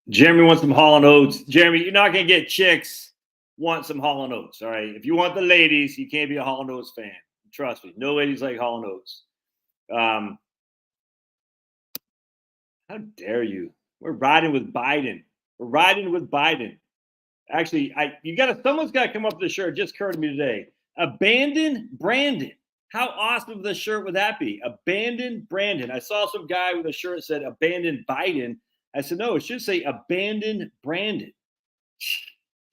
Jeremy wants some Hall and Oates. Jeremy, you're not gonna get chicks want some Hall and Oates. All right. If you want the ladies, you can't be a Hall and Oates fan. Trust me. No ladies like Hall and Oates. Um, how dare you? We're riding with Biden. We're riding with Biden. Actually, someone's gotta come up with a shirt. It just occurred to me today. Abandon Brandon. How awesome of a shirt would that be? Abandon Brandon. I saw some guy with a shirt that said Abandon Biden. I said, no, it should say Abandon Brandon.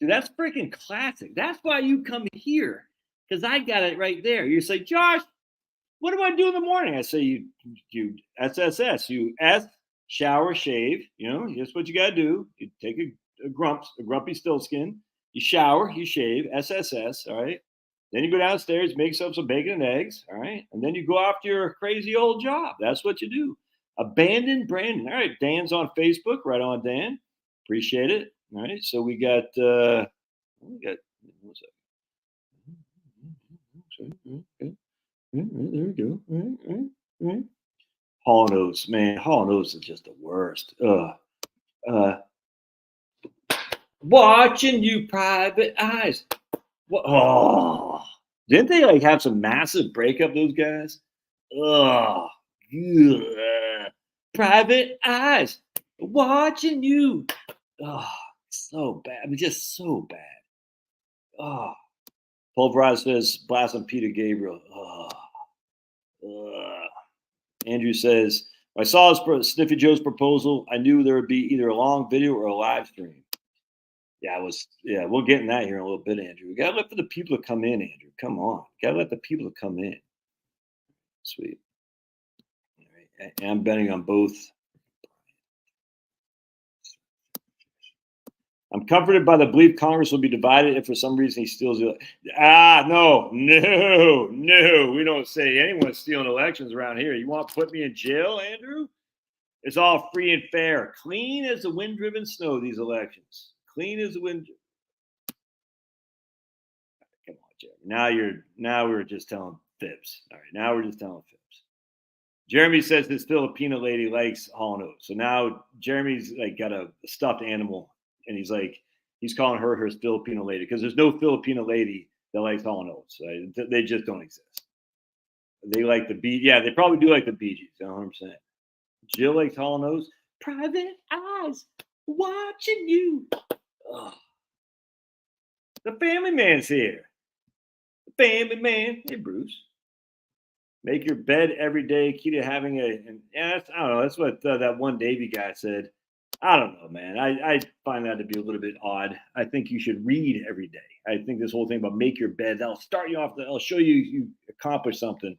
Dude, that's freaking classic. That's why you come here, because I got it right there. You say, Josh, what do I do in the morning? I say, you SSS, you S, shower, shave. You know, here's what you got to do. You take a grumpy still skin. You shower, you shave, SSS. All right. Then you go downstairs, make yourself some bacon and eggs. All right. And then you go off to your crazy old job. That's what you do. Abandon Brandon. All right. Dan's on Facebook. Right on, Dan. Appreciate it. All right. So we got, what's that? There we go. All right. Hall and Oates, man. Hall and Oates is just the worst. Watching you, private eyes. Oh, didn't they like have some massive breakup? Those guys. Oh, private eyes. Watching you. Oh, so bad. I mean, just so bad. Oh, Pulverize says, blast on Peter Gabriel. Oh. Andrew says, I saw Sniffy Joe's proposal. I knew there would be either a long video or a live stream. Yeah, we'll get in that here in a little bit, Andrew. We got to let for the people to come in, Andrew. Come on. Got to let the people to come in. Sweet. All right. And I'm betting on both. I'm comforted by the belief Congress will be divided if for some reason he steals it. No. We don't say anyone's stealing elections around here. You want to put me in jail, Andrew? It's all free and fair. Clean as the wind-driven snow, these elections. Clean as the wind. Come on, Jeremy. Now we're just telling fibs. All right, now we're just telling fibs. Jeremy says this Filipino lady likes Hall and Oates. So now Jeremy's like got a stuffed animal, and he's calling her his Filipino lady because there's no Filipino lady that likes Hall and Oates. Right? They just don't exist. They like the Bee. Yeah, they probably do like the Bee Gees. You know what I'm saying? Jill likes Hall and Oates. Private eyes watching you. Ugh. The family man's here. The family man. Hey, Bruce. Make your bed every day. Key to having I don't know. That's what that one Davy guy said. I don't know, man. I find that to be a little bit odd. I think you should read every day. I think this whole thing about make your bed, that'll start you off. That'll show you accomplish something.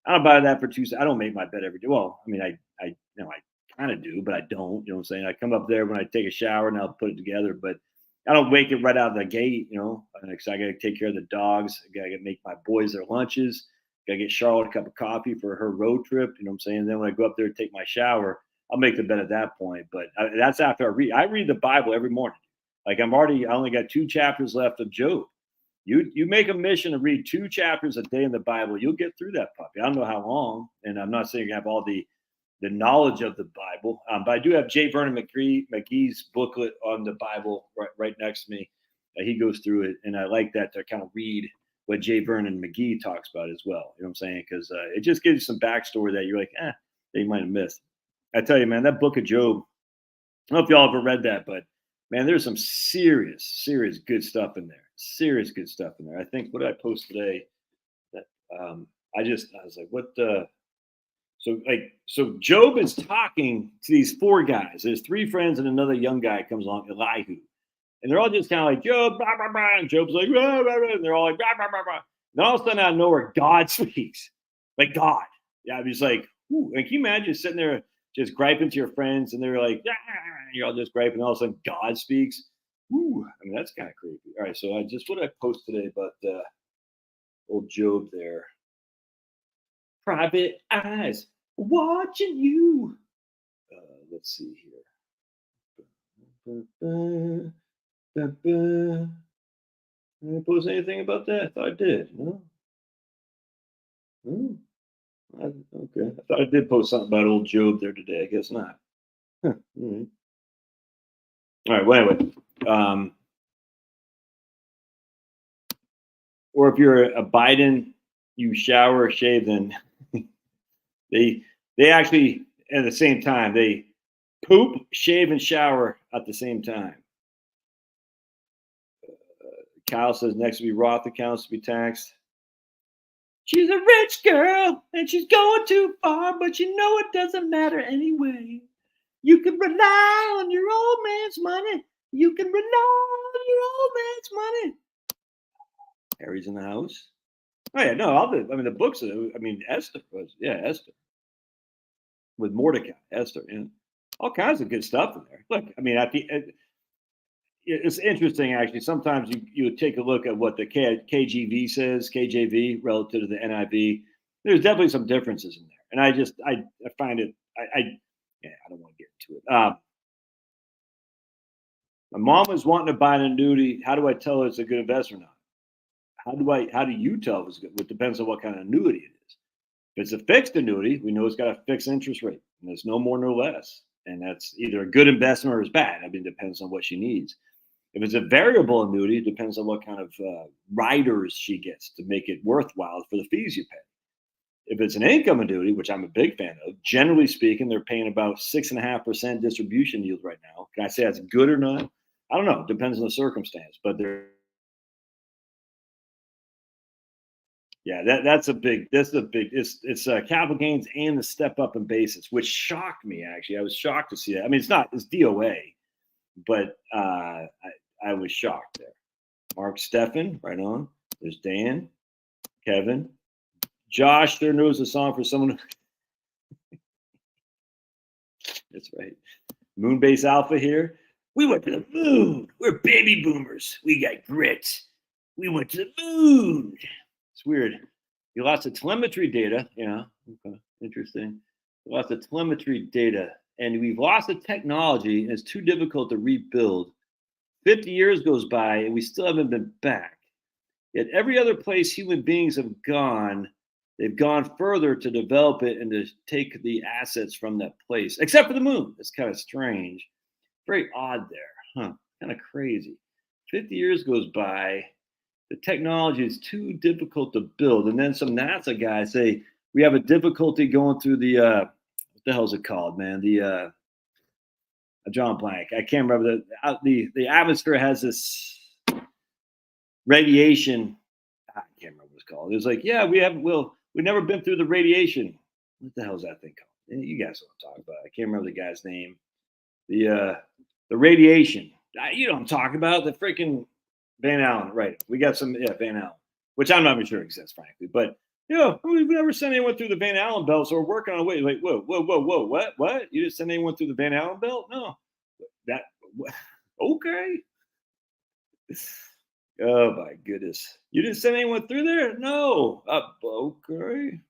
I don't buy that for Tuesday. I don't make my bed every day. Well, I mean, I kind of do, but I don't. You know what I'm saying? I come up there when I take a shower and I'll put it together, but I don't wake it right out of the gate. You know, because I got to take care of the dogs. I got to make my boys their lunches. Got to get Charlotte a cup of coffee for her road trip. You know what I'm saying? And then when I go up there and take my shower, I'll make the bed at that point. But that's after I read. I read the Bible every morning. Like I only got 2 chapters left of Job. You make a mission to read 2 chapters a day in the Bible, you'll get through that puppy. I don't know how long, and I'm not saying you have all the knowledge of the Bible, but I do have J. Vernon McGee's booklet on the Bible right next to me. He goes through it, and I like that to kind of read what J. Vernon McGee talks about as well. You know what I'm saying? Because it just gives you some backstory that you're like, that you might have missed. I tell you, man, that book of Job, I don't know if y'all ever read that, but man, there's some serious good stuff in there. Serious good stuff in there. I think, what did I post today? That I was like, what the? So Job is talking to these 4 guys. There's 3 friends and another young guy comes along, Elihu, and they're all just kind of like Job, blah, blah, blah. And Job's like, blah, blah, blah. And they're all like, blah, blah, blah, blah. And all of a sudden, out of nowhere, God speaks, like God. Yeah, he's like, can you imagine sitting there just griping to your friends, and they're like, you're all just griping, and all of a sudden God speaks. I mean, that's kind of creepy. All right, so what did I post today about old Job there? Private eyes watching you. Let's see here. Did I post anything about that? I thought I did. No. Okay. I thought I did post something about old Job there today. I guess not. Huh. All right. All right. Well, anyway, or if you're a Biden, you shower, shave, then they actually at the same time they poop, shave, and shower at the same time. Kyle says next to be Roth accounts to be taxed. She's a rich girl and she's going too far, but you know it doesn't matter anyway. You can rely on your old man's money. You can rely on your old man's money. Harry's in the house. Oh yeah, no, the books. Esther was Esther with Mordecai, Esther, and all kinds of good stuff in there. Look, it's interesting actually. Sometimes you take a look at what the KJV says, KJV relative to the NIV. There's definitely some differences in there, and I find it. I don't want to get into it. My mom was wanting to buy an annuity. How do I tell her it's a good investment or not? How do you tell if it's good? It depends on what kind of annuity it is. If it's a fixed annuity, we know it's got a fixed interest rate, and there's no more, no less. And that's either a good investment or it's bad. It depends on what she needs. If it's a variable annuity, it depends on what kind of riders she gets to make it worthwhile for the fees you pay. If it's an income annuity, which I'm a big fan of, generally speaking, they're paying about 6.5% distribution yield right now. Can I say that's good or not? I don't know. It depends on the circumstance, but that's a big. It's capital gains and the step up in basis, which shocked me actually. I was shocked to see that. It's DOA, but I was shocked there. Mark Steffen, right on. There's Dan, Kevin, Josh. There knows a song for someone. That's right. Moonbase Alpha here. We went to the moon. We're baby boomers. We got grit. We went to the moon. It's weird. You lost the telemetry data. Yeah. Okay. Interesting. Lots of telemetry data. And we've lost the technology, and it's too difficult to rebuild. 50 years goes by, and we still haven't been back. Yet every other place human beings have gone, they've gone further to develop it and to take the assets from that place, except for the moon. It's kind of strange. Very odd there. Huh. Kind of crazy. 50 years goes by. The technology is too difficult to build. And then some NASA guys say, we have a difficulty going through the, what the hell is it called, man? The, John Blank. I can't remember the atmosphere has this radiation. I can't remember what it's called. It was like, yeah, we've never been through the radiation. What the hell is that thing called? You guys know what I'm talking about. I can't remember the guy's name. The radiation. You know what I'm talking about. The freaking Van Allen, right? We got some, Van Allen, which I'm not even sure exists, frankly. But we've never sent anyone through the Van Allen belt, so we're working on a way. Like, whoa, what? You didn't send anyone through the Van Allen belt? No, okay. Oh my goodness, you didn't send anyone through there? No, okay.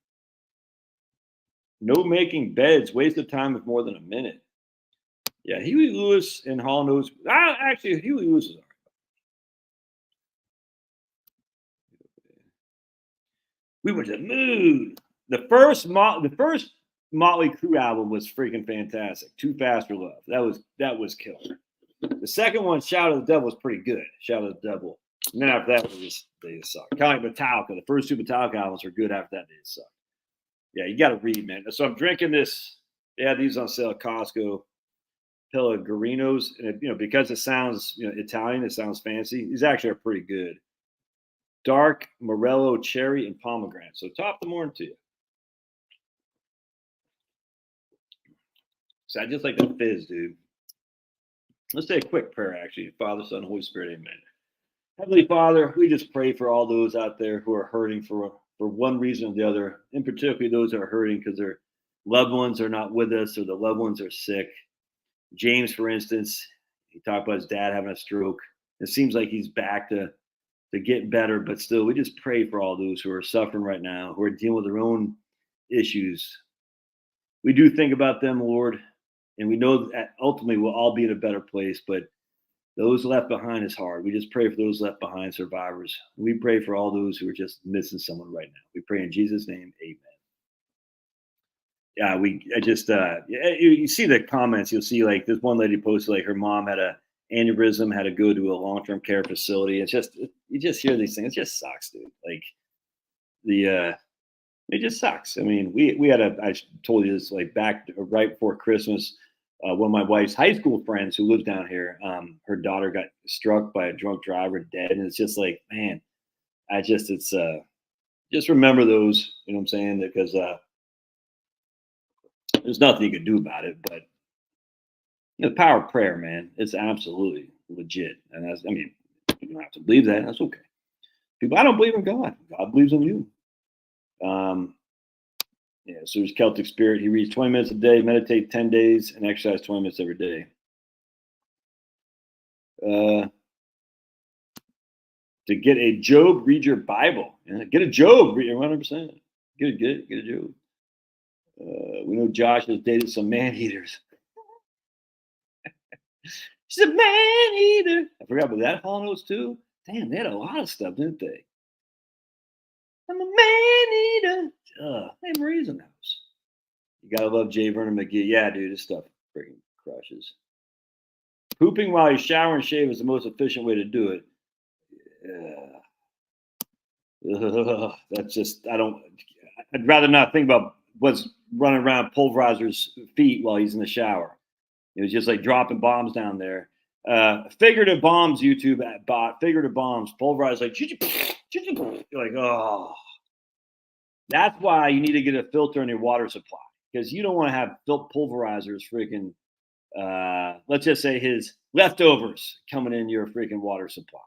No making beds. Waste of time of more than a minute. Yeah, Huey Lewis and Hall knows. Actually, Huey Lewis is all right. We went to the moon. The first Motley Crue album was freaking fantastic. Too Fast for Love. That was killer. The second one, Shout of the Devil, was pretty good. Shout of the Devil. And then after that, they just sucked. Kind of like Metallica. The first two Metallica albums were good. After that, they just sucked. Yeah, you got to read, man. So I'm drinking this. They had these on sale at Costco. Pellegrino's, and because it sounds Italian, it sounds fancy. These actually are pretty good. Dark Morello cherry and pomegranate. So top the morning to you. So I just like that fizz, dude. Let's say a quick prayer, actually. Father, Son, Holy Spirit, amen. Heavenly Father, we just pray for all those out there who are hurting for one reason or the other, and particularly those that are hurting because their loved ones are not with us or the loved ones are sick. James, for instance, he talked about his dad having a stroke. It seems like he's back to get better, but still, we just pray for all those who are suffering right now, who are dealing with their own issues. We do think about them, Lord, and we know that ultimately we'll all be in a better place, but those left behind is hard. We just pray for those left behind survivors. We pray for all those who are just missing someone right now. We pray in Jesus' name, amen. Yeah, you see the comments. You'll see like this one lady posted like her mom had a aneurysm, had to go to a long-term care facility. It's just, you just hear these things. It just sucks, dude. Like it just sucks. I mean, we had I told you this like back right before Christmas. One of my wife's high school friends who lives down here, her daughter got struck by a drunk driver, dead, and it's just like, man, it's just remember those, you know what I'm saying? Because there's nothing you can do about it, but the power of prayer, man, it's absolutely legit, and that's, I mean, you don't have to believe that. That's okay. People, I don't believe in God. God believes in you. Yeah, so there's Celtic Spirit. He reads 20 minutes a day, meditate 10 days, and exercise 20 minutes every day. To get a Job, read your Bible. Yeah, get a Job, read 100%. Get a Job. We know Josh has dated some man eaters. She's a man eater. I forgot about that Hall Notes too. Damn, they had a lot of stuff, didn't they? I'm a man eater. Hey, Marie's in the house. You gotta love J. Vernon McGee. Yeah, dude, this stuff freaking crushes. Pooping while you shower and shave is the most efficient way to do it. That's just, I'd rather not think about what's running around Pulverizer's feet while he's in the shower. It was just like dropping bombs down there. Figurative bombs, YouTube bot. Figurative bombs. Pulverize like, you're like, oh. That's why you need to get a filter in your water supply, because you don't want to have Pulverizer's freaking, let's just say his leftovers coming in your freaking water supply.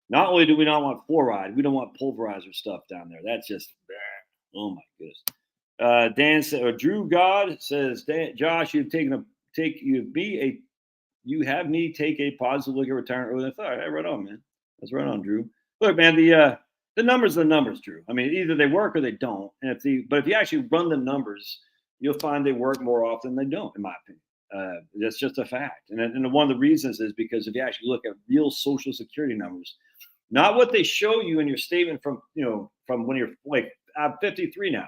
Not only do we not want fluoride, we don't want Pulverizer stuff down there. That's just, oh my goodness. Dan said, or Drew God says, Josh, you have me take a positive look at retirement early. All right, right on, man. That's right on, Drew. Look, man, the numbers are the numbers, Drew. I mean, either they work or they don't. And but if you actually run the numbers, you'll find they work more often than they don't, in my opinion. That's just a fact. And one of the reasons is because if you actually look at real Social Security numbers, not what they show you in your statement from when you're like, I'm 53 now.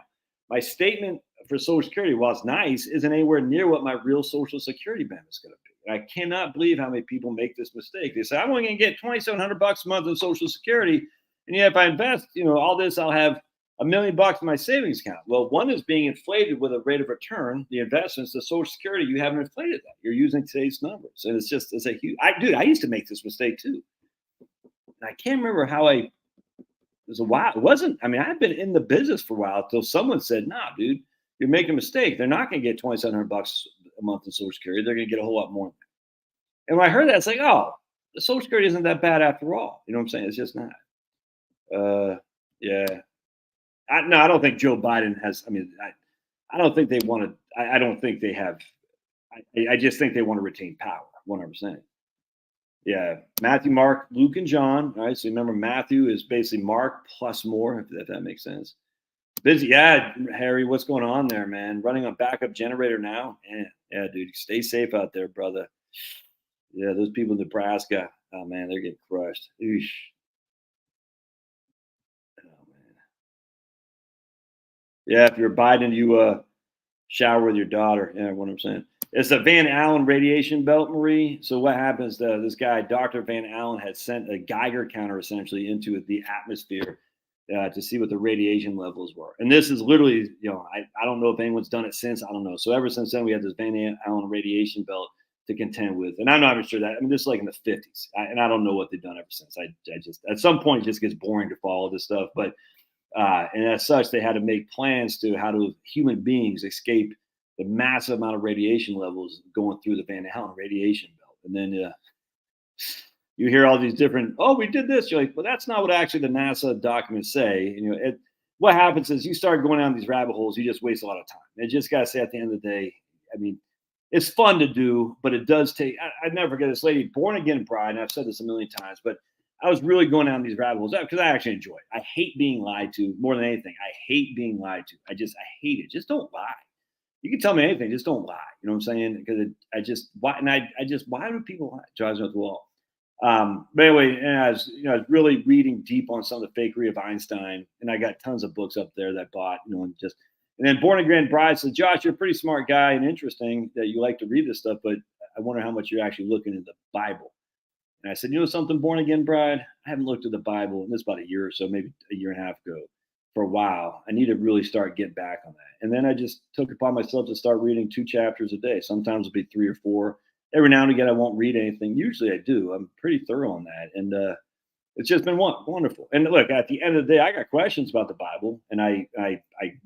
My statement for Social Security, while it's nice, isn't anywhere near what my real Social Security benefit is going to be. And I cannot believe how many people make this mistake. They say, I'm only going to get $2,700 a month in Social Security. And yet if I invest, all this, I'll have $1 million in my savings account. Well, one is being inflated with a rate of return. The investments, the Social Security, you haven't inflated that. You're using today's numbers. And it's a huge, I used to make this mistake too. And I can't remember how it was a while. It wasn't, I mean, I've been in the business for a while until someone said, nah, dude, you're making a mistake. They're not going to get $2,700 a month in Social Security. They're going to get a whole lot more. And when I heard that, it's like, oh, the Social Security isn't that bad after all. You know what I'm saying? It's just not. Yeah. I don't think Joe Biden has, I don't think they want to, I don't think they have, I just think they want to retain power, 100%. Yeah. Matthew, Mark, Luke, and John. All right. So remember, Matthew is basically Mark plus more, if that makes sense. Busy. Yeah, Harry, what's going on there, man? Running a backup generator now? Yeah, dude. Stay safe out there, brother. Yeah, those people in Nebraska, oh, man, they're getting crushed. Eesh. Oh, man. Yeah, if you're Biden, you shower with your daughter. Yeah, what I'm saying. It's a Van Allen radiation belt, Marie. So what happens? This guy, Dr. Van Allen, had sent a Geiger counter essentially into the atmosphere to see what the radiation levels were. And this is literally, I don't know if anyone's done it since. I don't know. So ever since then, we had this Van Allen radiation belt to contend with. And I'm not even sure that. I mean, this is like in the 50s. And I don't know what they've done ever since. I just, at some point, it just gets boring to follow this stuff. But, and as such, they had to make plans to how do human beings escape the massive amount of radiation levels going through the Van Allen radiation belt. And then you hear all these different, oh, we did this. You're like, well, that's not what actually the NASA documents say. And, what happens is you start going down these rabbit holes, you just waste a lot of time. And just got to say at the end of the day, I mean, it's fun to do, but it does take, I never forget this lady, born again bride, and I've said this a million times, but I was really going down these rabbit holes because I actually enjoy it. I hate being lied to more than anything. I hate being lied to. I hate it. Just don't lie. You can tell me anything, just don't lie. You know what I'm saying? Because why do people lie? Drives me up the wall. But anyway, and I was really reading deep on some of the fakery of Einstein, and I got tons of books up there that I bought, and then Born Again Bride said, Josh, you're a pretty smart guy and interesting that you like to read this stuff, but I wonder how much you're actually looking into the Bible. And I said, you know something, born again bride? I haven't looked at the Bible, and this is about a year or so, maybe a year and a half ago, for a while. I need to really start getting back on that. And then I just took upon myself to start reading 2 chapters a day. Sometimes it'll be 3 or 4. Every now and again, I won't read anything. Usually I do. I'm pretty thorough on that. And it's just been wonderful. And look, at the end of the day, I got questions about the Bible, and I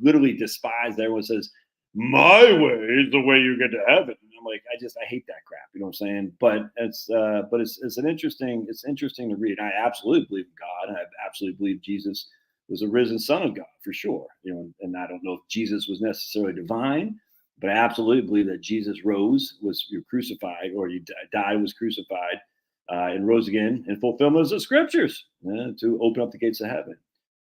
literally despise that everyone says, my way is the way you get to heaven. And I'm like, I hate that crap. You know what I'm saying? But it's interesting to read. I absolutely believe in God. I absolutely believe Jesus was a risen Son of God for sure. You know, and I don't know if Jesus was necessarily divine, but I absolutely believe that Jesus rose, was crucified, or he died, was crucified, and rose again in fulfillment of the scriptures to open up the gates of heaven.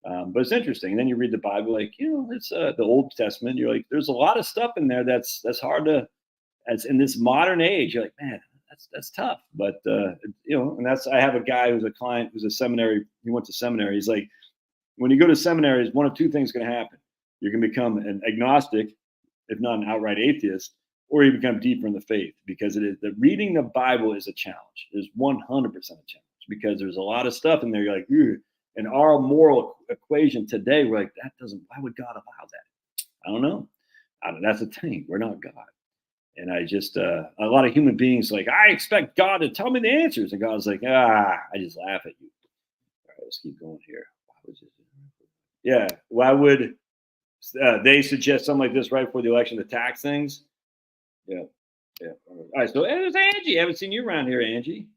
But it's interesting. And then you read the Bible, like, it's the Old Testament. You're like, there's a lot of stuff in there that's hard to, as in this modern age, you're like, man, that's tough. But and I have a guy who's a client who's a seminary. He went to seminary. He's like, when you go to seminaries, one of 2 things going to happen. You're going to become an agnostic, if not an outright atheist, or you become deeper in the faith, because it is the reading the Bible is a challenge. It's 100% a challenge, because there's a lot of stuff in there. You're like, and our moral equation today, we're like, why would God allow that? I don't know. That's the thing. We're not God. And I just, a lot of human beings like, I expect God to tell me the answers. And God's like, I just laugh at you. All right, let's keep going here. Why would they suggest something like this right before the election to tax things? Yeah. All right, so there's Angie. I haven't seen you around here, Angie.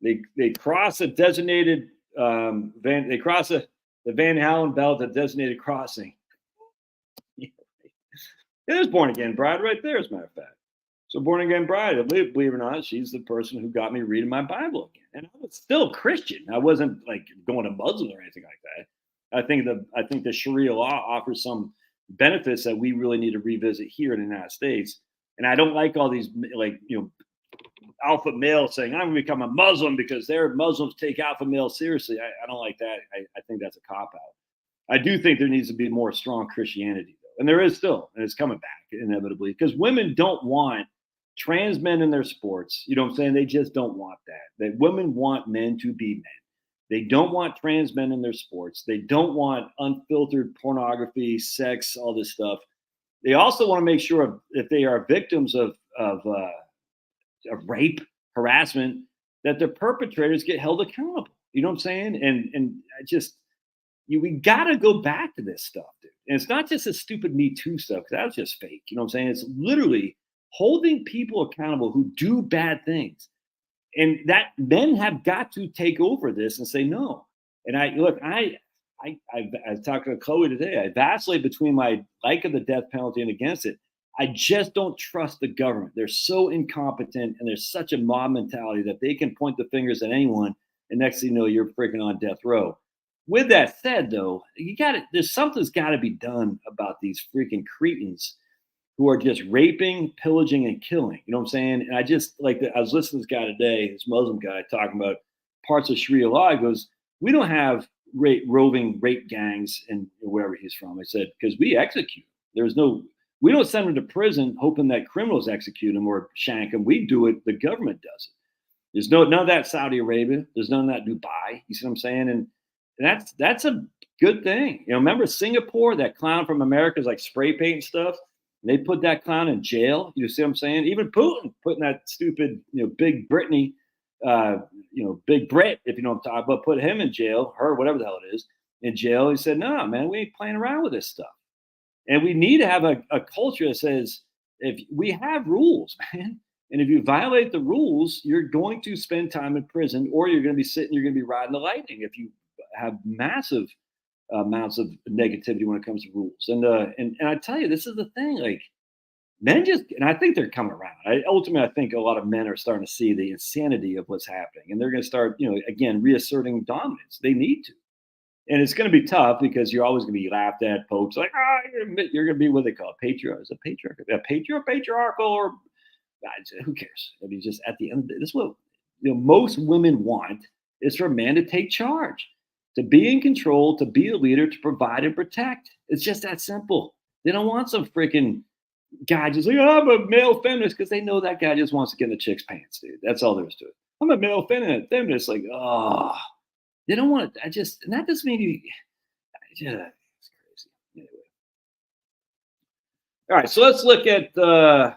They cross a designated they cross the Van Halen belt, a designated crossing. There's born again bride right there, as a matter of fact. So born again bride, believe it or not, she's the person who got me reading my Bible again. And I was still Christian. I wasn't like going to Muslim or anything like that. I think the Sharia law offers some benefits that we really need to revisit here in the United States. And I don't like all these alpha males saying, I'm going to become a Muslim because their Muslims take alpha males seriously. I don't like that. I think that's a cop-out. I do think there needs to be more strong Christianity, though. And there is still, and it's coming back inevitably, because women don't want trans men in their sports. You know what I'm saying? They just don't want that. That women want men to be men. They don't want trans men in their sports. They don't want unfiltered pornography, sex, all this stuff. They also want to make sure if they are victims of rape, harassment, that the perpetrators get held accountable. You know what I'm saying? And we got to go back to this stuff, dude. And it's not just a stupid Me Too stuff, because that was just fake. You know what I'm saying? It's literally holding people accountable who do bad things. And that men have got to take over this and say no. And I talked to Chloe today. I vacillate between my like of the death penalty and against it. I just don't trust the government. They're so incompetent, and there's such a mob mentality that they can point the fingers at anyone, and next thing you know, you're freaking on death row. With that said, though, something's got to be done about these freaking cretins who are just raping, pillaging, and killing. You know what I'm saying? And I was listening to this guy today, this Muslim guy, talking about parts of Sharia law. He goes, we don't have roving rape gangs in wherever he's from. I said, because we execute. We don't send them to prison hoping that criminals execute them or shank them. We do it. The government does it. There's none of that Saudi Arabia. There's none of that Dubai. You see what I'm saying? And that's a good thing. Remember Singapore, that clown from America is like spray paint stuff. And they put that clown in jail. You see what I'm saying? Even Putin putting that stupid, big Brittany, big Brit, if you know what I'm talking about, put him in jail, her, whatever the hell it is, in jail. He said, no, man, we ain't playing around with this stuff. And we need to have a culture that says, if we have rules, man, and if you violate the rules, you're going to spend time in prison, or you're going to be riding the lightning if you have massive amounts of negativity when it comes to rules. And I tell you, this is the thing, like men and I think they're coming around. Ultimately, I think a lot of men are starting to see the insanity of what's happening, and they're going to start, again, reasserting dominance. They need to. And it's going to be tough because you're always going to be laughed at, poked, like, you're going to be what they call a patriarch. Is a patriarchal, or who cares? I mean, just at the end of the day, this is what most women want, is for a man to take charge, to be in control, to be a leader, to provide and protect. It's just that simple. They don't want some freaking guy just like, I'm a male feminist, because they know that guy just wants to get in the chick's pants, dude. That's all there is to it. I'm a male feminist. Like, oh, they don't want to. And that doesn't mean you. Yeah, it's crazy. Anyway. All right, so let's look at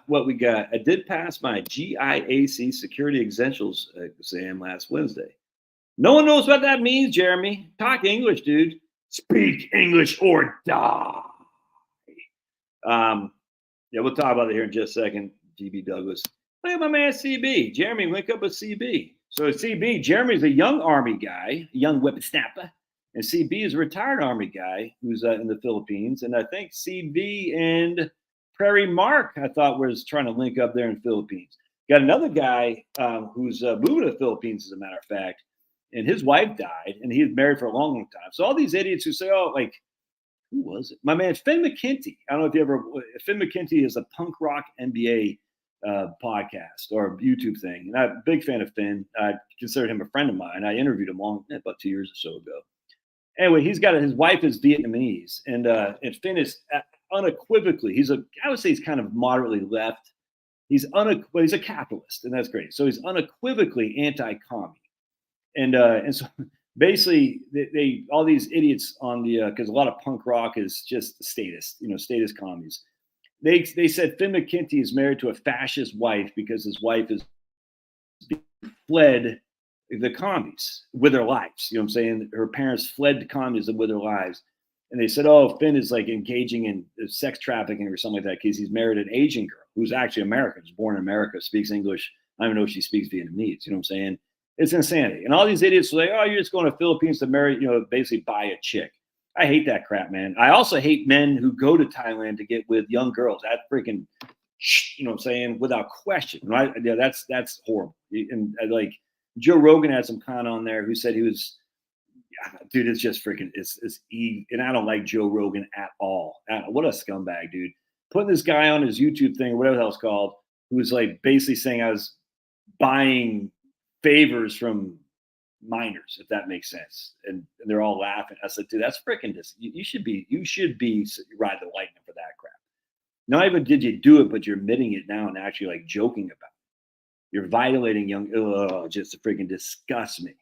what we got. I did pass my GIAC Security Essentials exam last Wednesday. No one knows what that means, Jeremy. Talk English, dude. Speak English or die. Yeah, we'll talk about it here in just a second. GB Douglas. Look at my man CB. Jeremy, link up with CB. So CB, Jeremy's a young Army guy, a young whippersnapper. And CB is a retired Army guy who's in the Philippines. And I think CB and Prairie Mark, I thought, was trying to link up there in the Philippines. Got another guy who's moving to the Philippines, as a matter of fact. And his wife died, and he was married for a long, long time. So all these idiots who say, oh, like, who was it? My man, Finn McKenty. I don't know if you ever, Finn McKenty is a punk rock NBA podcast or YouTube thing. And I'm a big fan of Finn. I considered him a friend of mine. I interviewed him about 2 years or so ago. Anyway, his wife is Vietnamese, and Finn is unequivocally, I would say he's kind of moderately left. He's a capitalist, and that's great. So he's unequivocally anti-commie. And so basically they all these idiots on the because a lot of punk rock is just statist commies. They said Finn McKenty is married to a fascist wife because his wife is fled the commies with their lives. You know what I'm saying? Her parents fled to communism with their lives. And they said, oh, Finn is like engaging in sex trafficking or something like that because he's married an Asian girl who's actually American, was born in America, speaks English. I don't even know if she speaks Vietnamese. You know what I'm saying? It's insanity. And all these idiots are like, oh, you're just going to Philippines to marry, basically buy a chick. I hate that crap, man. I also hate men who go to Thailand to get with young girls. That freaking, you know what I'm saying, without question. Right? Yeah, that's horrible. And like Joe Rogan had some con on there who said he was, dude, it's just freaking, and I don't like Joe Rogan at all. What a scumbag, dude. Putting this guy on his YouTube thing or whatever the hell it's called, who's like basically saying I was buying favors from minors, if that makes sense. And they're all laughing. I said, dude, that's freaking just, you should be ride the lightning for that crap. Not even did you do it, but you're admitting it now and actually like joking about it. You're violating just freaking disgust me.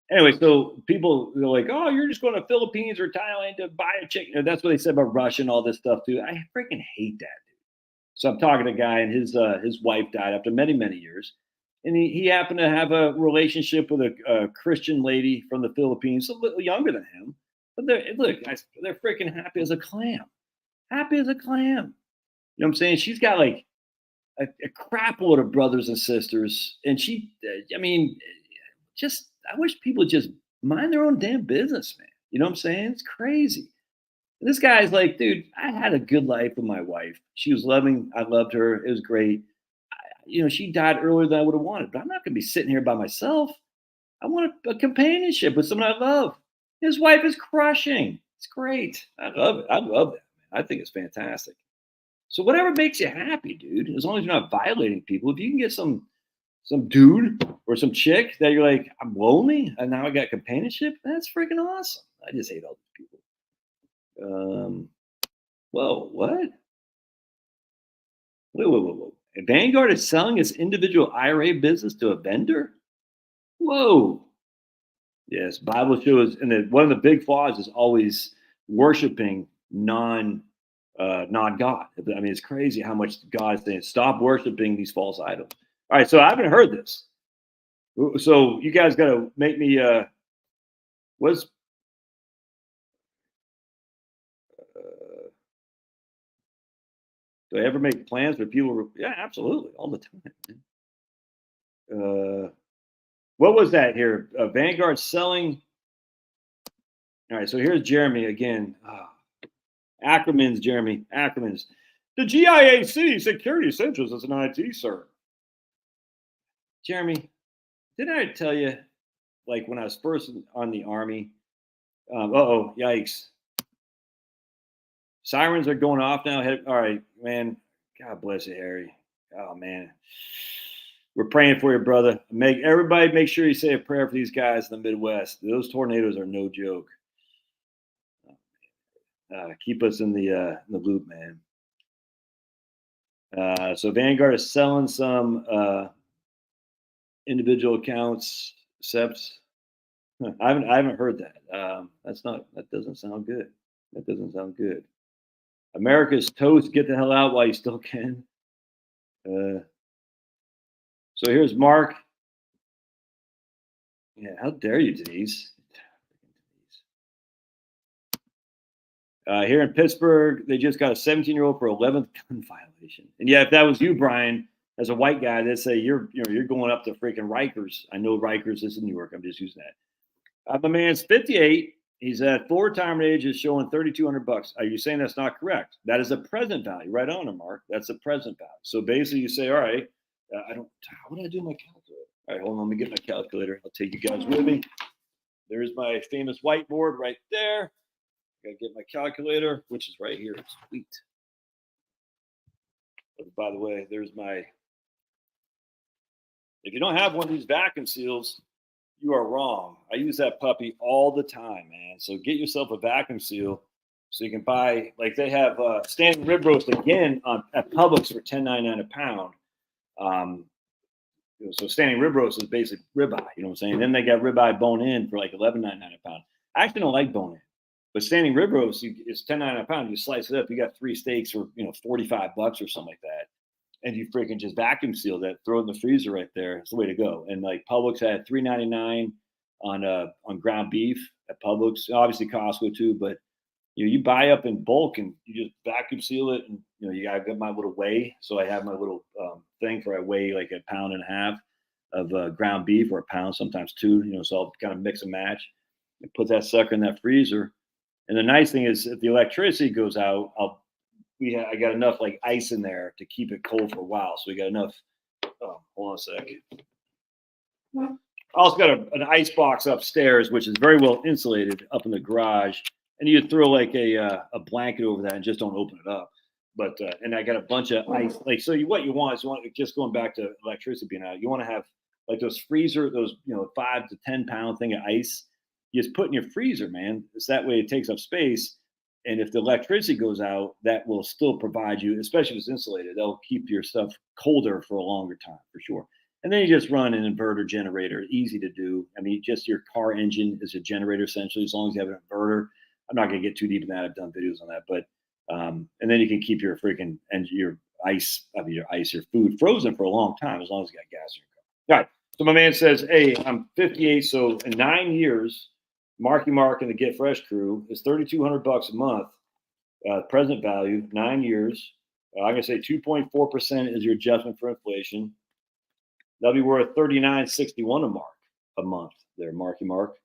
Anyway, so people are like, oh, you're just going to Philippines or Thailand to buy a chicken. That's what they said about Russia and all this stuff too. I freaking hate that, dude. So I'm talking to a guy and his wife died after many, many years. And he happened to have a relationship with a Christian lady from the Philippines, a little younger than him. But they're freaking happy as a clam. Happy as a clam. You know what I'm saying? She's got like a crap load of brothers and sisters. And I wish people just mind their own damn business, man. You know what I'm saying? It's crazy. And this guy's like, dude, I had a good life with my wife. She was loving. I loved her. It was great. She died earlier than I would have wanted, but I'm not going to be sitting here by myself. I want a companionship with someone I love. His wife is crushing. It's great. I love it. I love that, man. I think it's fantastic. So whatever makes you happy, dude, as long as you're not violating people, if you can get some dude or some chick that you're like, I'm lonely and now I got companionship, that's freaking awesome. I just hate all these people. Whoa, what? Whoa. Vanguard is selling its individual IRA business to a vendor? Whoa. Yes, Bible shows, and one of the big flaws is always worshiping non-God. I mean, it's crazy how much God is saying, stop worshiping these false idols. All right, so I haven't heard this. So you guys got to make me, do I ever make plans for people? Yeah, absolutely, all the time. What was that here? Vanguard selling. All right, so here's Jeremy again. Acronyms, Jeremy. Acronyms. The GIAC Security Essentials is an IT firm. Jeremy, didn't I tell you, like when I was first on the Army? Yikes. Sirens are going off now. All right, man. God bless you, Harry. Oh, man. We're praying for you, brother. Everybody make sure you say a prayer for these guys in the Midwest. Those tornadoes are no joke. Keep us in the loop, man. So Vanguard is selling some individual accounts, SEPs. I haven't heard that. That doesn't sound good. That doesn't sound good. America's toast. Get the hell out while you still can. So here's Mark. Yeah, how dare you, Denise? Here in Pittsburgh, they just got a 17-year-old for 11th gun violation. And yeah, if that was you, Brian, as a white guy, they'd say you're going up to freaking Rikers. I know Rikers is in New York. I'm just using that. My man's 58. He's at full retirement age. Is showing $3,200. Are you saying that's not correct? That is a present value, right on it, Mark. That's a present value. So basically, you say, all right, I don't. How would I do my calculator? All right, hold on. Let me get my calculator. I'll take you guys with me. There's my famous whiteboard right there. I gotta get my calculator, which is right here. Sweet. But by the way, there's my. If you don't have one of these vacuum seals, you are wrong. I use that puppy all the time, man. So get yourself a vacuum seal so you can buy, like they have standing rib roast again at Publix for $10.99 a pound. So standing rib roast is basic ribeye, you know what I'm saying? Then they got ribeye bone in for like $11.99 a pound. I actually don't like bone in, but standing rib roast is $10.99 a pound. You slice it up, you got 3 steaks for $45 or something like that. And you freaking just vacuum seal that, throw it in the freezer right there. It's the way to go. And like Publix had $3.99 on ground beef at Publix. Obviously Costco too, but you buy up in bulk and you just vacuum seal it. And I got my little weigh, so I have my little thing for I weigh like 1.5 pounds of ground beef, or a pound, sometimes 2. So I'll kind of mix and match and put that sucker in that freezer. And the nice thing is, if the electricity goes out, I got enough like ice in there to keep it cold for a while. So we got enough. Hold on a sec. I also got an ice box upstairs, which is very well insulated up in the garage. And you throw like a blanket over that and just don't open it up. But and I got a bunch of ice. Like, so what you want is just going back to electricity being out. You want to have like those 5 to 10 pound thing of ice. You just put in your freezer, man. It's that way it takes up space. And if the electricity goes out, that will still provide you, especially if it's insulated, that'll keep your stuff colder for a longer time, for sure. And then you just run an inverter generator, easy to do. I mean, just your car engine is a generator, essentially, as long as you have an inverter. I'm not going to get too deep in that. I've done videos on that. But, and then you can keep your freaking, and your food frozen for a long time, as long as you got gas in your car. All right. So my man says, hey, I'm 58. So in 9 years, Marky Mark and the Get Fresh crew is $3,200 a month, present value, 9 years. I'm gonna say 2.4% is your adjustment for inflation. That'll be worth $39.61 a month there, Marky Mark.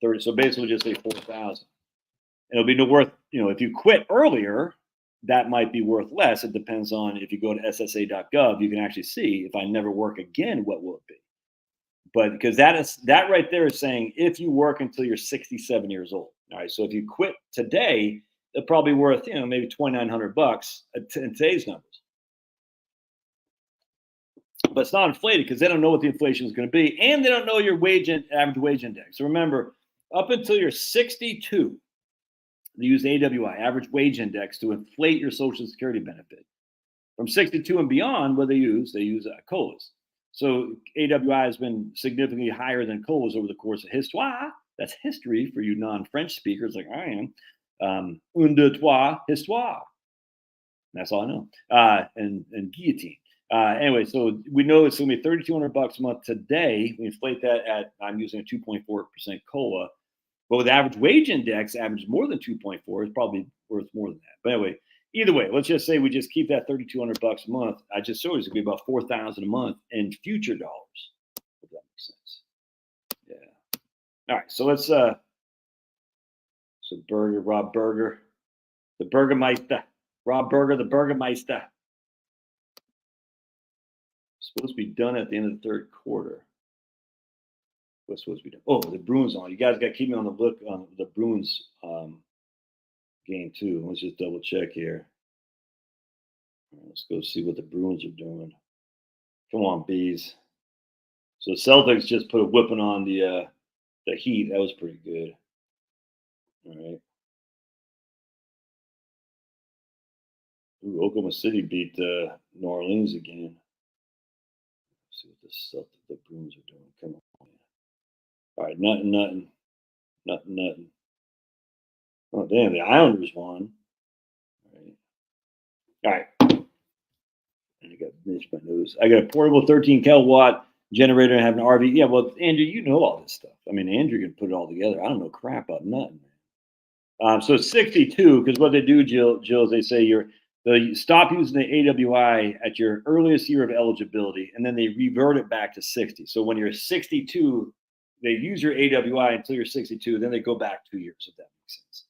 30. So basically, just say 4,000. It'll be worth. If you quit earlier, that might be worth less. It depends on if you go to SSA.gov, you can actually see if I never work again, what will it be? But because that right there is saying if you work until you're 67 years old. All right. So if you quit today, they're probably worth, maybe $2,900 in today's numbers. But it's not inflated because they don't know what the inflation is going to be, and they don't know your average wage index. So remember, up until you're 62, they use AWI, average wage index, to inflate your Social Security benefit. From 62 and beyond, what they use COLAs. So AWI has been significantly higher than COLAs over the course of histoire. That's history for you non-French speakers like I am. Un, deux, trois, histoire. That's all I know. And guillotine. Anyway, so we know it's going to be $3,200 a month today. We inflate that at, I'm using a 2.4% COLA. But with average wage index, average more than 2.4 is probably worth more than that. But anyway, either way, let's just say we just keep that $3,200 a month. I just showed you it's going to be about $4,000 a month in future dollars. If that makes sense. Yeah. All right. So let's. So Rob Berger, the Burgermeister, Rob Berger, the Burgermeister. Supposed to be done at the end of the third quarter. What's supposed to be done? Oh, the Bruins on. You guys got to keep me on the look on the Bruins game too. Let's just double check here. Let's go see what the Bruins are doing. Come on, bees. So Celtics just put a whipping on the Heat. That was pretty good. All right. Ooh, Oklahoma City beat New Orleans again. Let's see what the stuff that the Bruins are doing. Come on. All right, nothing. Oh, damn, the Islanders won. All right. And I got finished my nose. I got a portable 13 kilowatt generator and have an RV. Yeah, well, Andrew, you know all this stuff. I mean, Andrew can put it all together. I don't know crap about nothing. So 62, because what they do, Jill, is they say you stop using the AWI at your earliest year of eligibility, and then they revert it back to 60. So when you're 62, they use your AWI until you're 62, then they go back 2 years, if that makes sense.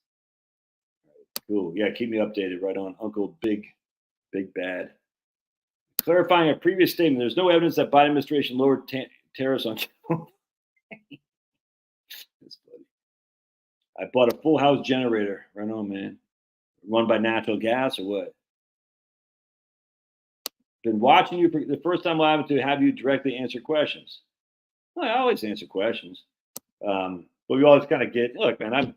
Right, cool. Yeah, keep me updated right on Uncle Big Bad. Clarifying a previous statement, there's no evidence that Biden administration lowered tariffs on. That's funny. I bought a full house generator. Right on, man. Run by natural gas or what? Been watching you for the first time live to have you directly answer questions. Well, I always answer questions. But we always kind of get, look, man, I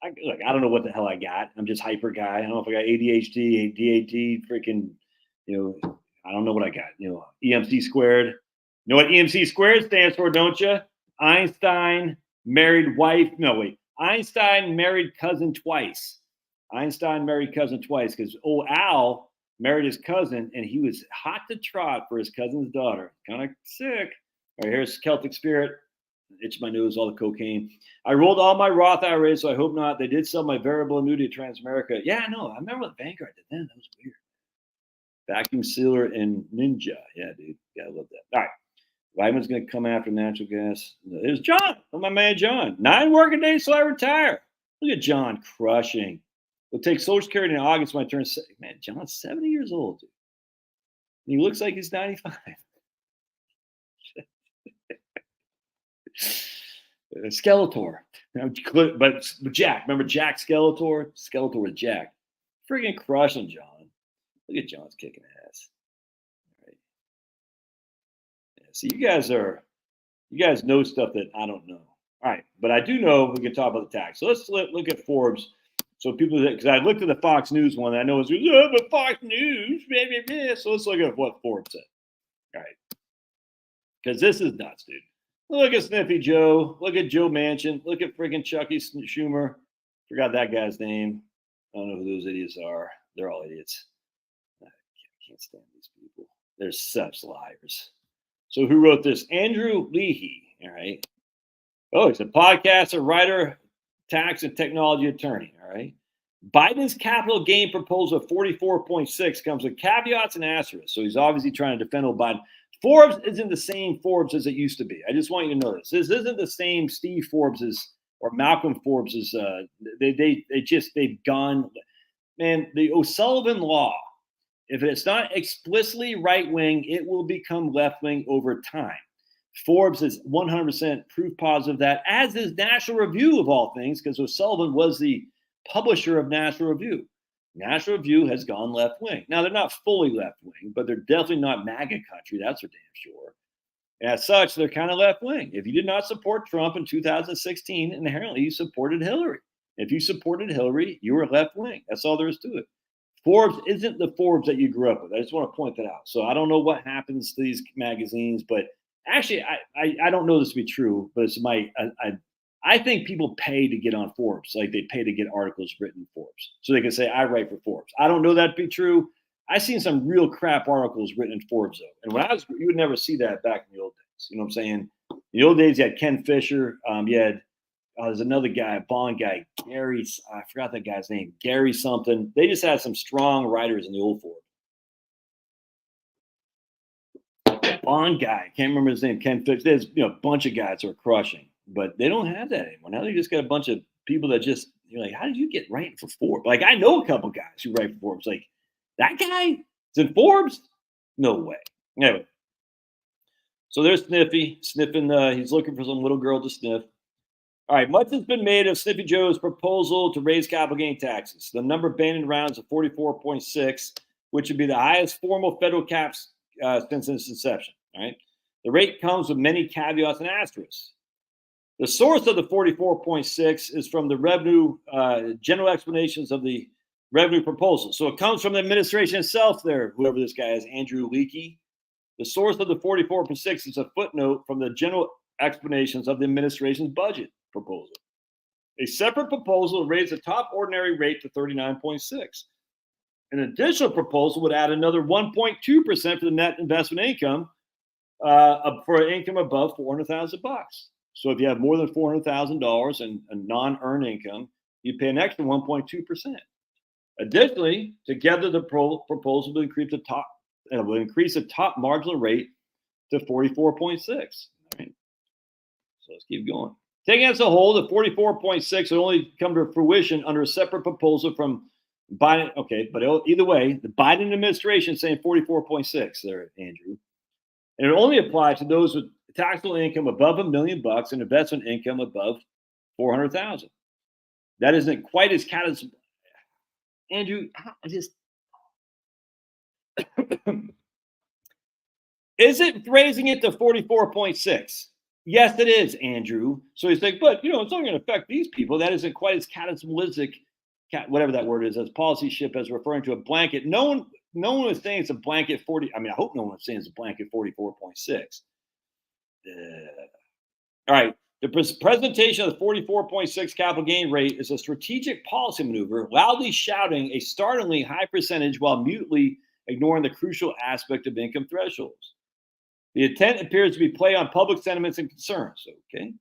don't know what the hell I got. I'm just hyper guy. I don't know if I got ADHD, DAD, freaking, I don't know what I got. EMC squared. You know what EMC squared stands for, don't you? Einstein married wife. No, wait. Einstein married cousin twice. Because old Al married his cousin, and he was hot to trot for his cousin's daughter. Kind of sick. All right, here's Celtic Spirit. Itch my nose, all the cocaine. I rolled all my Roth IRAs, so I hope not. They did sell my variable annuity to Transamerica. Yeah, no, I remember what Vanguard did then. That was weird. Vacuum sealer and Ninja. Yeah, dude. Yeah, I love that. All right. Vitamin's going to come after natural gas. There's John. Oh, my man, John. 9 working days till I retire. Look at John crushing. We'll take Social Security in August when I turn. Man, John's 70 years old, dude. And he looks like he's 95. Skeletor. But Jack. Remember Jack Skeletor? Skeletor with Jack. Freaking crushing John. Look at John's kicking ass. All right. Yeah, so you guys know stuff that I don't know. All right, but I do know we can talk about the tax. So let's look at Forbes. So people, because I looked at the Fox News one, I know it's but Fox News, blah, blah, blah. So let's look at what Forbes said. All right, because this is nuts, dude. Look at Sniffy Joe. Look at Joe Manchin. Look at freaking Chucky Schumer. Forgot that guy's name. I don't know who those idiots are. They're all idiots. I can't stand these people. They're such liars. So who wrote this? Andrew Leahy. All right. Oh, he's a podcaster, writer, tax and technology attorney. All right. Biden's capital gain proposal of 44.6 comes with caveats and asterisks. So he's obviously trying to defend Biden. Forbes isn't the same Forbes as it used to be. I just want you to know this. This isn't the same Steve Forbes's or Malcolm Forbes's. They've gone. Man, the O'Sullivan Law. If it's not explicitly right wing, it will become left wing over time. Forbes is 100% proof positive of that, as is National Review of all things, because O'Sullivan was the publisher of National Review. National Review has gone left wing. Now, they're not fully left wing, but they're definitely not MAGA country. That's for damn sure. As such, they're kind of left wing. If you did not support Trump in 2016, inherently you supported Hillary. If you supported Hillary, you were left wing. That's all there is to it. Forbes isn't the Forbes that you grew up with. I just want to point that out. So I don't know what happens to these magazines, but actually, I don't know this to be true, but it's I think people pay to get on Forbes, like they pay to get articles written in Forbes, so they can say I write for Forbes. I don't know that to be true. I've seen some real crap articles written in Forbes though, and when you would never see that back in the old days. You know what I'm saying? In the old days, you had Ken Fisher. You had there's another guy, a Bond guy, Gary. I forgot that guy's name, Gary something. They just had some strong writers in the old Forbes. Bond guy, can't remember his name, Ken Fisher. There's a bunch of guys who are crushing, but they don't have that anymore. Now they just got a bunch of people that just, you're like, how did you get writing for Forbes? Like, I know a couple guys who write for Forbes. Like, that guy is in Forbes? No way. Anyway, so there's Sniffy sniffing. He's looking for some little girl to sniff. All right, much has been made of Sniffy Joe's proposal to raise capital gain taxes. The number bandied around is 44.6, which would be the highest formal federal caps since its inception. All right, the rate comes with many caveats and asterisks. The source of the 44.6 is from the revenue general explanations of the revenue proposal. So it comes from the administration itself. There, whoever this guy is, Andrew Leakey. The source of the 44.6 is a footnote from the general explanations of the administration's budget proposal. A separate proposal raised the top ordinary rate to 39.6. An additional proposal would add another 1.2% for the net investment income for an income above $400,000. So if you have more than $400,000 in non-earned income, you pay an extra 1.2%. Additionally, together the proposal will increase the top marginal rate to 44.6. Right. So let's keep going. Taken as a whole, the 44.6 will only come to fruition under a separate proposal from Biden. Okay, but either way, the Biden administration is saying 44.6 there, Andrew. And it only applies to those with taxable income above $1 million and investment income above $400,000. That isn't quite as catastrophic. Andrew, is it raising it to 44.6? Yes, it is, Andrew. So he's like, but it's only going to affect these people. That isn't quite as catastrophic, whatever that word is, as policy ship as referring to a blanket. No one is saying it's a blanket 40. I mean, I hope no one is saying it's a blanket 44.6. All right. The presentation of the 44.6 capital gain rate is a strategic policy maneuver, loudly shouting a startlingly high percentage while mutely ignoring the crucial aspect of income thresholds. The intent appears to be play on public sentiments and concerns. Okay.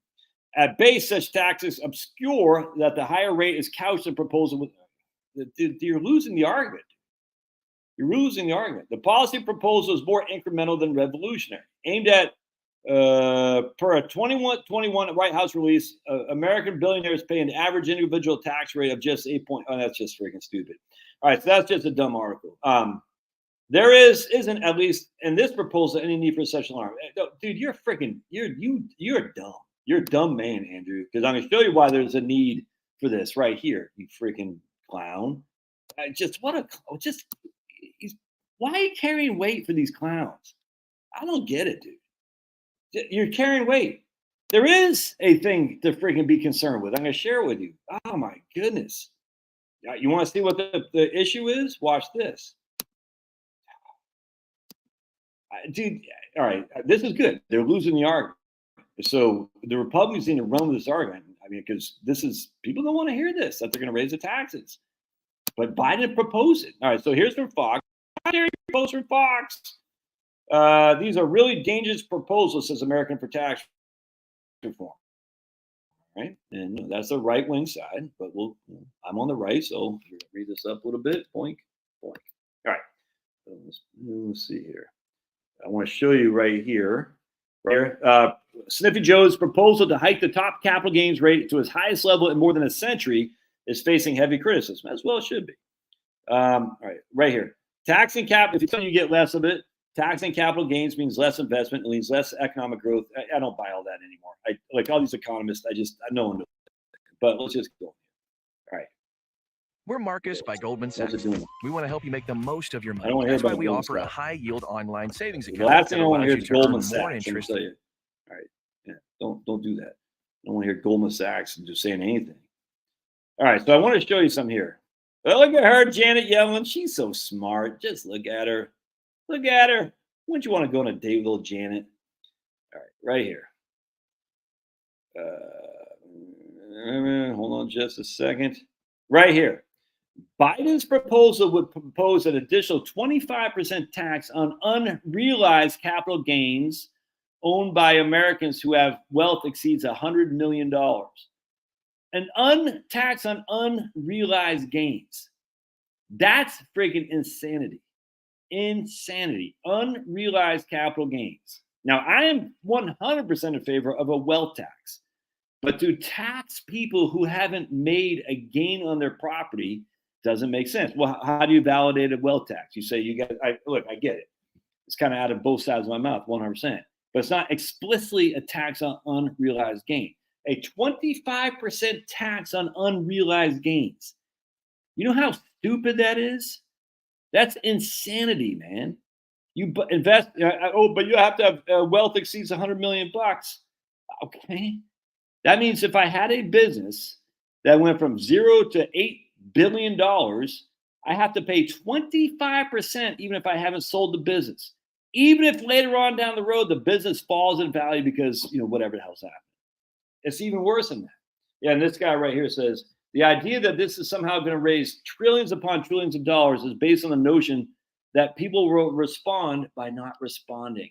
At base, such taxes obscure that the higher rate is couched in proposal. You're losing the argument. You're losing the argument. The policy proposal is more incremental than revolutionary, aimed at per a 21 White House release, American billionaires pay an average individual tax rate of just 8 point. Oh, that's just freaking stupid. All right, so that's just a dumb article. There isn't, at least in this proposal, any need for such alarm. Dude, you're dumb. You're a dumb man, Andrew, because I'm going to show you why there's a need for this right here, you freaking clown. Why are you carrying weight for these clowns? I don't get it, dude. You're carrying weight. There is a thing to freaking be concerned with. I'm going to share it with you. Oh, my goodness. You want to see what the issue is? Watch this. Dude, all right, this is good. They're losing the argument. So the Republicans need to run with this argument. I mean, because people don't want to hear this, that they're going to raise the taxes. But Biden proposed it. All right, so here's from Fox. Post from Fox. These are really dangerous proposals, says American for Tax Reform. Right? And that's the right-wing side, but I'm on the right, so read this up a little bit. Boink, boink. All right, so let's see here. I want to show you right here. Sniffy Joe's proposal to hike the top capital gains rate to its highest level in more than a century is facing heavy criticism, as well it should be. All right, right here. Taxing capital, if you get less of it, taxing capital gains means less investment, it means less economic growth. I don't buy all that anymore. Like all these economists, I know one knows. But let's just go. All right. We're Marcus by Goldman Sachs. We want to help you make the most of your money. That's why we offer a high-yield online savings account. The last thing I want to hear is Goldman Sachs. All right, yeah, don't do that. I don't want to hear Goldman Sachs just saying anything. All right, so I want to show you something here. Well, look at her, Janet Yellen. She's so smart. Just look at her. Look at her. Wouldn't you want to go on a date with little Janet? All right, right here. Hold on just a second. Right here. Biden's proposal would propose an additional 25% tax on unrealized capital gains owned by Americans who have wealth exceeds $100 million. An tax on unrealized gains. That's freaking insanity. Insanity. Unrealized capital gains. Now, I am 100% in favor of a wealth tax. But to tax people who haven't made a gain on their property doesn't make sense. Well, how do you validate a wealth tax? You say I get it. It's kind of out of both sides of my mouth, 100%. But it's not explicitly a tax on unrealized gain. A 25% tax on unrealized gains. You know how stupid that is? That's insanity, man. You invest, but you have to have wealth exceeds $100 million. Okay. That means if I had a business that went from 0 to $8 billion, I have to pay 25% even if I haven't sold the business. even if later on down the road the business falls in value because whatever the hell's happening. It's even worse than that. Yeah, and this guy right here says the idea that this is somehow going to raise trillions upon trillions of dollars is based on the notion that people will respond by not responding.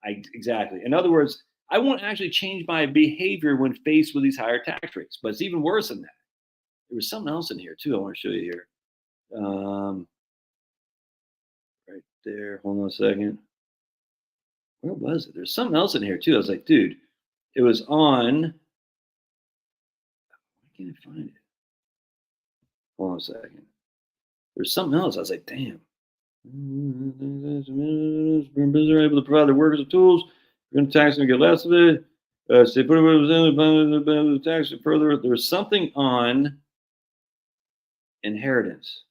Exactly. In other words, I won't actually change my behavior when faced with these higher tax rates. But it's even worse than that. There was something else in here too. I want to show you here. Right there. Hold on a second. Where was it? There's something else in here too. I was like, dude, it was on. Why can't I find it? Hold on a second. There's something else. I was like, damn. Business are able to provide their workers with tools. We're going to tax them and get less of it. So they put the tax further. There's something on inheritance.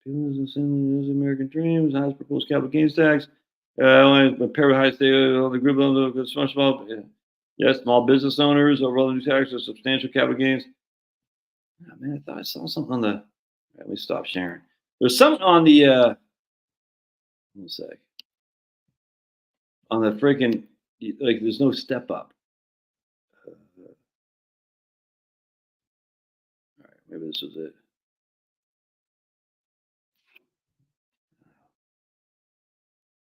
American dreams, highest proposed capital gains tax. Pair with high state, the group of small, yes, small business owners overall new tax or substantial capital gains. Oh, man, I thought I saw something on the. Let me stop sharing. There's something on the. One sec. On the freaking, like, there's no step up. All right, maybe this was it.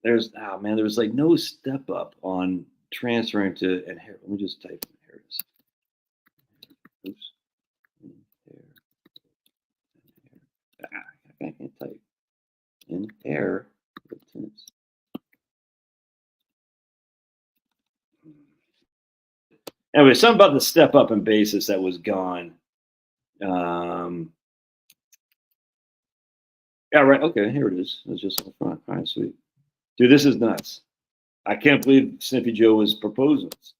There was like no step up on transferring to inherit. Let me just type inheritance. Oops. I can't type inheritance. Anyway, something about the step up in basis that was gone. Yeah, right. Okay, here it is. It's just up front. All right, sweet. Dude, this is nuts. I can't believe Sniffy Joe was proposing this.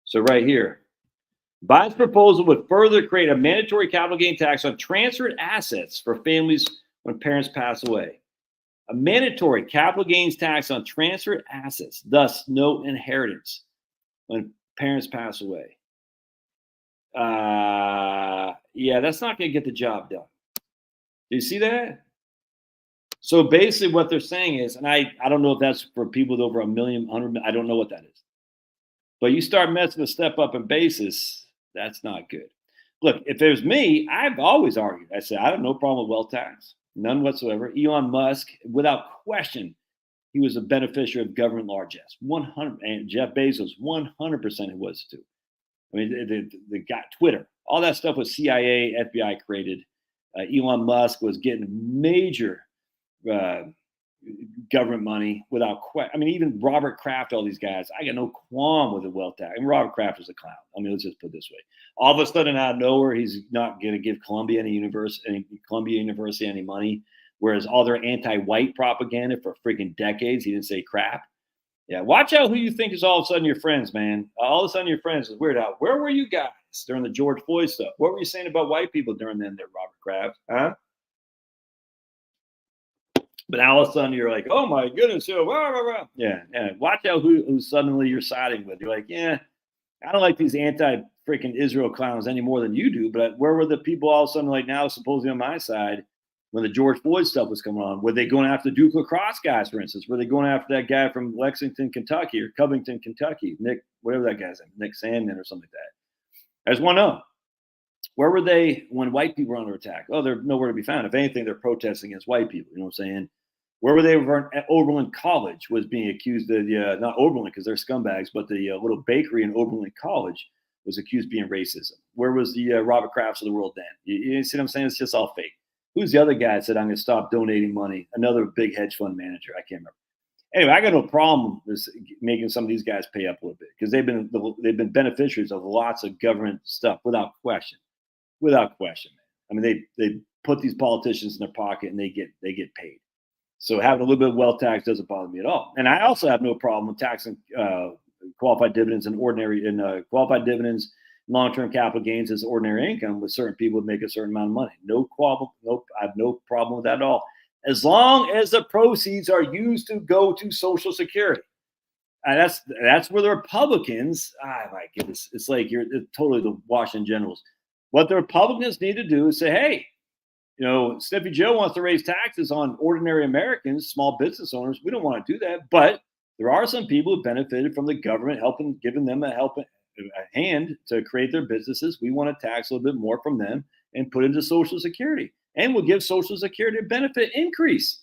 So right here, Biden's proposal would further create a mandatory capital gain tax on transferred assets for families when parents pass away. A mandatory capital gains tax on transferred assets, thus no inheritance when parents pass away. Yeah, that's not going to get the job done. Do you see that? So basically what they're saying is, and I don't know if that's for people with over 1 million, 100 million, I don't know what that is. But you start messing with step up in basis, that's not good. Look, if it was me, I've always argued. I said, I have no problem with wealth tax, none whatsoever. Elon Musk, without question, he was a beneficiary of government largesse. 100, and Jeff Bezos, 100% he was too. I mean, the guy, Twitter, all that stuff was CIA, FBI created. Elon Musk was getting major government money without question. I mean, even Robert Kraft, all these guys, I got no qualm with the wealth tax. And Robert Kraft was a clown. I mean, let's just put it this way. All of a sudden, out of nowhere, he's not going to give Columbia University any money, whereas all their anti-white propaganda for freaking decades, he didn't say crap. Yeah, watch out who you think is all of a sudden your friends, man. All of a sudden your friends is weird out. Where were you guys during the George Floyd stuff? What were you saying about white people during then there, Robert Kraft? Huh? But all of a sudden you're like, oh my goodness, blah, blah, blah. Yeah. Watch out who suddenly you're siding with. You're like, yeah, I don't like these anti-freaking Israel clowns any more than you do. But where were the people all of a sudden like now supposedly on my side when the George Floyd stuff was coming on? Were they going after the Duke Lacrosse guys, for instance? Were they going after that guy from Lexington, Kentucky or Covington, Kentucky? Nick, whatever that guy's name, Nick Sandman or something like that. I just want to know. Where were they when white people were under attack? Oh, they're nowhere to be found. If anything, they're protesting against white people. You know what I'm saying? Where were they when Oberlin College was being accused of not Oberlin because they're scumbags, but the little bakery in Oberlin College was accused of being racism? Where was the Robert Krafts of the world then? You see what I'm saying? It's just all fake. Who's the other guy that said, I'm going to stop donating money? Another big hedge fund manager. I can't remember. Anyway, I got no problem with making some of these guys pay up a little bit because they've been beneficiaries of lots of government stuff without question. Without question, man. I mean, they put these politicians in their pocket and they get paid. So having a little bit of wealth tax doesn't bother me at all. And I also have no problem with taxing qualified dividends and qualified dividends, long-term capital gains as ordinary income with certain people who make a certain amount of money. No problem. Nope. I have no problem with that at all. As long as the proceeds are used to go to Social Security. And that's where the Republicans, my goodness, it's like it's totally the Washington Generals. What the Republicans need to do is say, hey, You know, Sniffy Joe wants to raise taxes on ordinary Americans, small business owners. We don't want to do that, but there are some people who benefited from the government giving them a hand to create their businesses. We want to tax a little bit more from them and put into Social Security, and we'll give Social Security a benefit increase.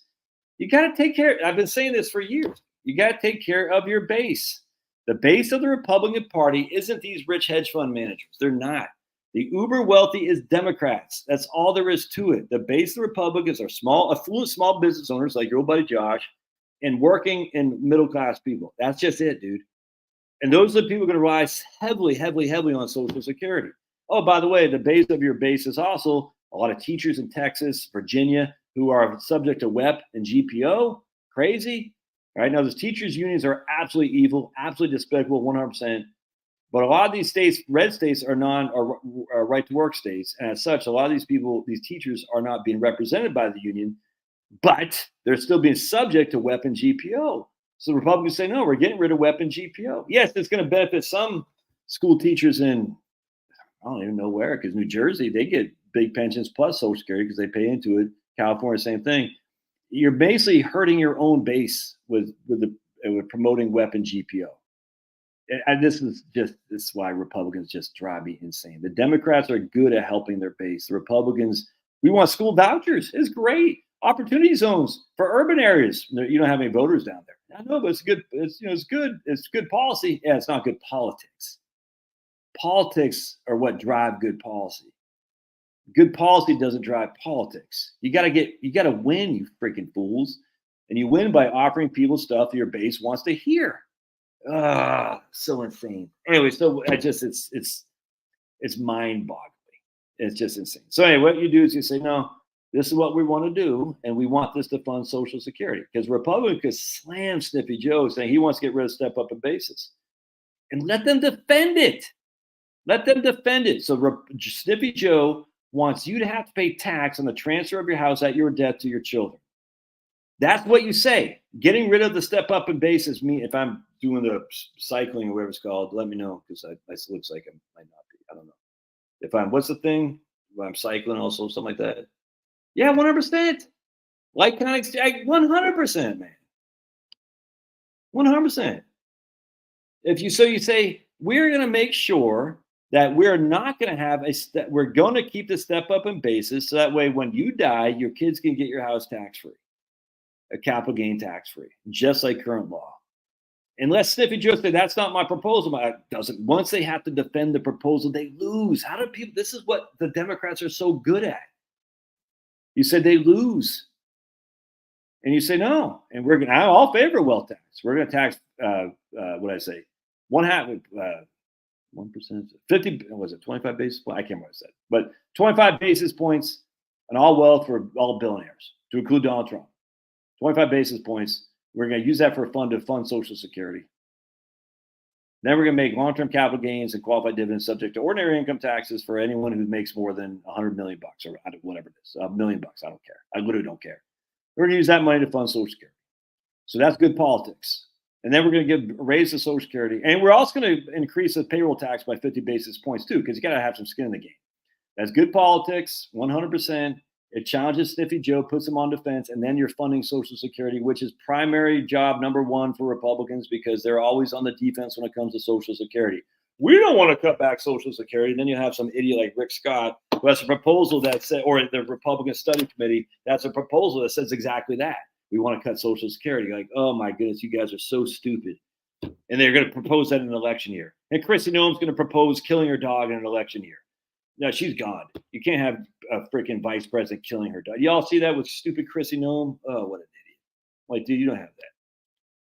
You got to take care. I've been saying this for years. You got to take care of your base. The base of the Republican Party isn't these rich hedge fund managers. They're not. The uber wealthy is Democrats. That's all there is to it. The base of the Republicans are affluent small business owners like your old buddy Josh, and working and middle class people. That's just it, dude. And those are the people going to rise heavily, heavily, heavily on Social Security. Oh, by the way, the base of your base is also a lot of teachers in Texas, Virginia, who are subject to WEP and GPO. Crazy. All right. Now, those teachers' unions are absolutely evil, absolutely despicable, 100%. But a lot of these states, red states, are right to work states. And as such, a lot of these people, these teachers, are not being represented by the union, but they're still being subject to WEP and GPO. So the Republicans say, no, we're getting rid of WEP and GPO. Yes, it's going to benefit some school teachers in, I don't even know where, because New Jersey, they get big pensions plus Social Security because they pay into it. California, same thing. You're basically hurting your own base with promoting WEP and GPO. And this is why Republicans just drive me insane. The Democrats are good at helping their base. The Republicans, we want school vouchers. It's great. Opportunity zones for urban areas. You don't have any voters down there. I know, but it's good. It's good. It's good policy. Yeah, it's not good politics. Politics are what drive good policy. Good policy doesn't drive politics. You got to win, you freaking fools. And you win by offering people stuff that your base wants to hear. So insane. Anyway, so it's mind-boggling. It's just insane. So anyway, what you do is you say, no, this is what we want to do, and we want this to fund Social Security. Because Republicans could slam Sniffy Joe saying he wants to get rid of step up in basis. And let them defend it. Let them defend it. So Sniffy Joe wants you to have to pay tax on the transfer of your house at your death to your children. That's what you say. Getting rid of the step up in basis. If I'm doing the cycling or whatever it's called, let me know, because it looks like I might not be. I don't know. What's the thing? If I'm cycling also, something like that. Yeah, 100%. Like kind of 100%, man. 100%. You say we're going to make sure that we're not going to have we're going to keep the step up in basis, so that way when you die, your kids can get your house tax free, a capital gain tax free, just like current law. Unless Sniffy Joe said that's not my proposal, once they have to defend the proposal, they lose. How do people? This is what the Democrats are so good at. You said they lose, and you say no, and I'm all favor wealth tax. We're going to tax what I say, 1/2, 1%, 50. Was it 25 basis points? I can't remember what I said, but 25 basis points on all wealth for all billionaires, to include Donald Trump. 25 basis points. We're going to use that for a fund to fund Social Security. Then we're going to make long-term capital gains and qualified dividends subject to ordinary income taxes for anyone who makes more than $100 million or whatever it is, $1 million. I don't care. I literally don't care. We're going to use that money to fund Social Security. So that's good politics. And then we're going to raise the Social Security. And we're also going to increase the payroll tax by 50 basis points too, because you got to have some skin in the game. That's good politics, 100%. It challenges Sniffy Joe, puts him on defense, and then you're funding Social Security, which is primary job number one for Republicans, because they're always on the defense when it comes to Social Security. We don't want to cut back Social Security. Then you have some idiot like Rick Scott who has a proposal that says, or the Republican Study Committee, that's a proposal that says exactly that. We want to cut Social Security. You're like, oh my goodness, you guys are so stupid. And they're going to propose that in an election year. And Kristi Noem's going to propose killing her dog in an election year. No, she's gone. You can't have a freaking vice president killing her dog. Y'all see that with stupid Kristi Noem? Oh, what an idiot. Like, dude, you don't have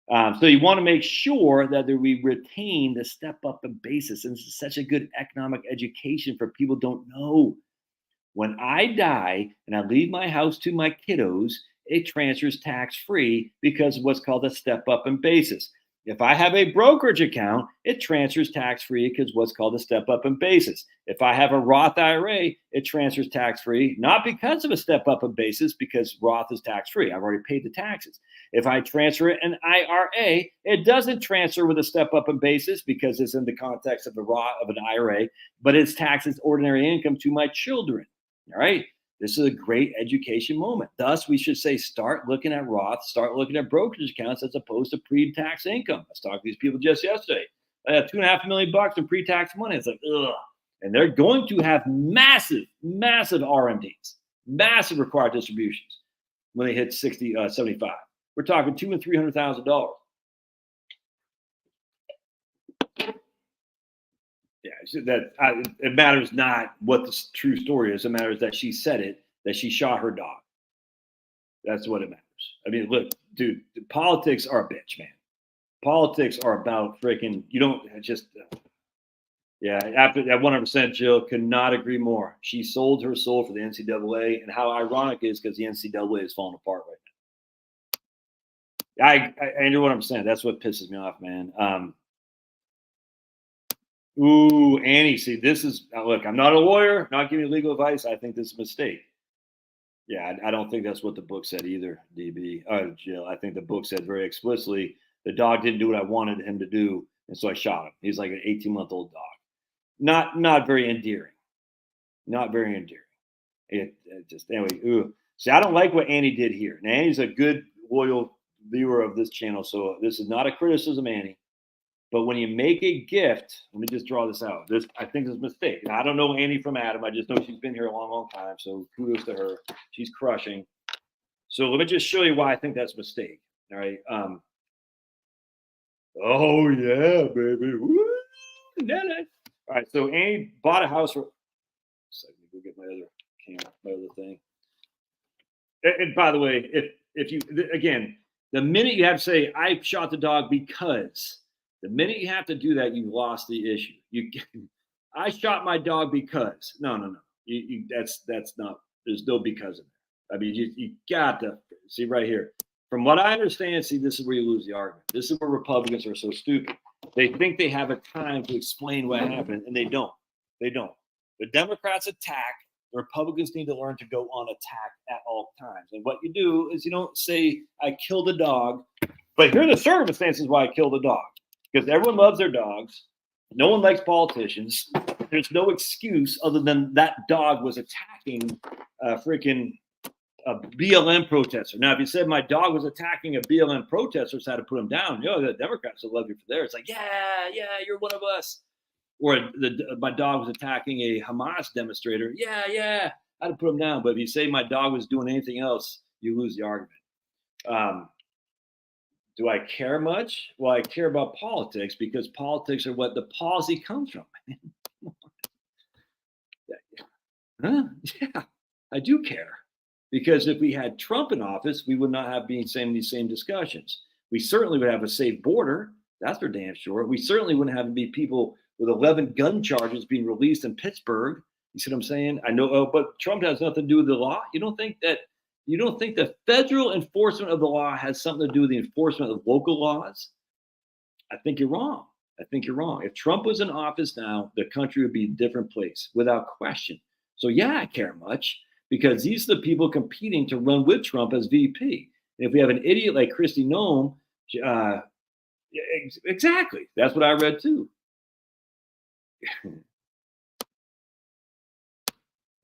that. So you want to make sure that we retain the step up in basis. And this is such a good economic education for people who don't know. When I die and I leave my house to my kiddos, it transfers tax-free because of what's called a step up in basis. If I have a brokerage account, it transfers tax-free because what's called a step-up in basis. If I have a Roth IRA, it transfers tax-free, not because of a step-up in basis, because Roth is tax-free. I've already paid the taxes. If I transfer it an IRA, it doesn't transfer with a step-up in basis because it's in the context of an IRA, but it's taxes ordinary income to my children. All right. This is a great education moment. Thus, we should say start looking at Roth, start looking at brokerage accounts as opposed to pre-tax income. I was talking to these people just yesterday. I have $2.5 million in pre-tax money. It's like, ugh. And they're going to have massive, massive RMDs, massive required distributions when they hit 60, 75. We're talking $200,000 and $300,000. Yeah, it matters not what the true story is. It matters that she said it, that she shot her dog. That's what it matters. I mean, look, dude, politics are a bitch, man. Politics are about freaking, you don't just, yeah, after that 100%, Jill, could not agree more. She sold her soul for the NCAA, and how ironic it is because the NCAA is falling apart right now. I know what I'm saying. That's what pisses me off, man. Ooh, Annie, see, this is, look, I'm not a lawyer, not giving you legal advice. I think this is a mistake. Yeah, I don't think that's what the book said either, DB. Jill, I think the book said very explicitly, the dog didn't do what I wanted him to do, and so I shot him. He's like an 18-month-old dog. Not very endearing. Not very endearing. It just, anyway, ooh. See, I don't like what Annie did here. Now, Annie's a good, loyal viewer of this channel, so this is not a criticism, Annie. But when you make a gift, let me just draw this out. I think this is a mistake. Now, I don't know Annie from Adam. I just know she's been here a long, long time. So kudos to her. She's crushing. So let me just show you why I think that's a mistake. All right. Oh yeah, baby. Woo! All right. So Annie bought a house. So let me go get my other camera, my other thing. And by the way, if you again, the minute you have to say I shot the dog because. The minute you have to do that, you've lost the issue. I shot my dog because. No. That's not. There's no because of it. I mean, you got to see right here. From what I understand, see, this is where you lose the argument. This is where Republicans are so stupid. They think they have a time to explain what happened, and they don't. They don't. The Democrats attack. The Republicans need to learn to go on attack at all times. And what you do is you don't say, I killed a dog, but here are the circumstances why I killed a dog. Because everyone loves their dogs. No one likes politicians. There's no excuse other than that dog was attacking a freaking BLM protester. Now, if you said my dog was attacking a BLM protester, so I had to put him down, the Democrats will love you for there. It's like, yeah, you're one of us. Or my dog was attacking a Hamas demonstrator. Yeah, I had to put him down. But if you say my dog was doing anything else, you lose the argument. Do I care much? Well, I care about politics because politics are what the policy comes from. Huh? Yeah, I do care. Because if we had Trump in office, we would not have been saying these same discussions. We certainly would have a safe border. That's for damn sure. We certainly wouldn't have to be people with 11 gun charges being released in Pittsburgh. You see what I'm saying? I know, but Trump has nothing to do with the law. You don't think the federal enforcement of the law has something to do with the enforcement of local laws? I think you're wrong. If Trump was in office now, the country would be a different place without question. So yeah, I care much because these are the people competing to run with Trump as VP. And if we have an idiot like Kristi Noem, exactly. That's what I read too.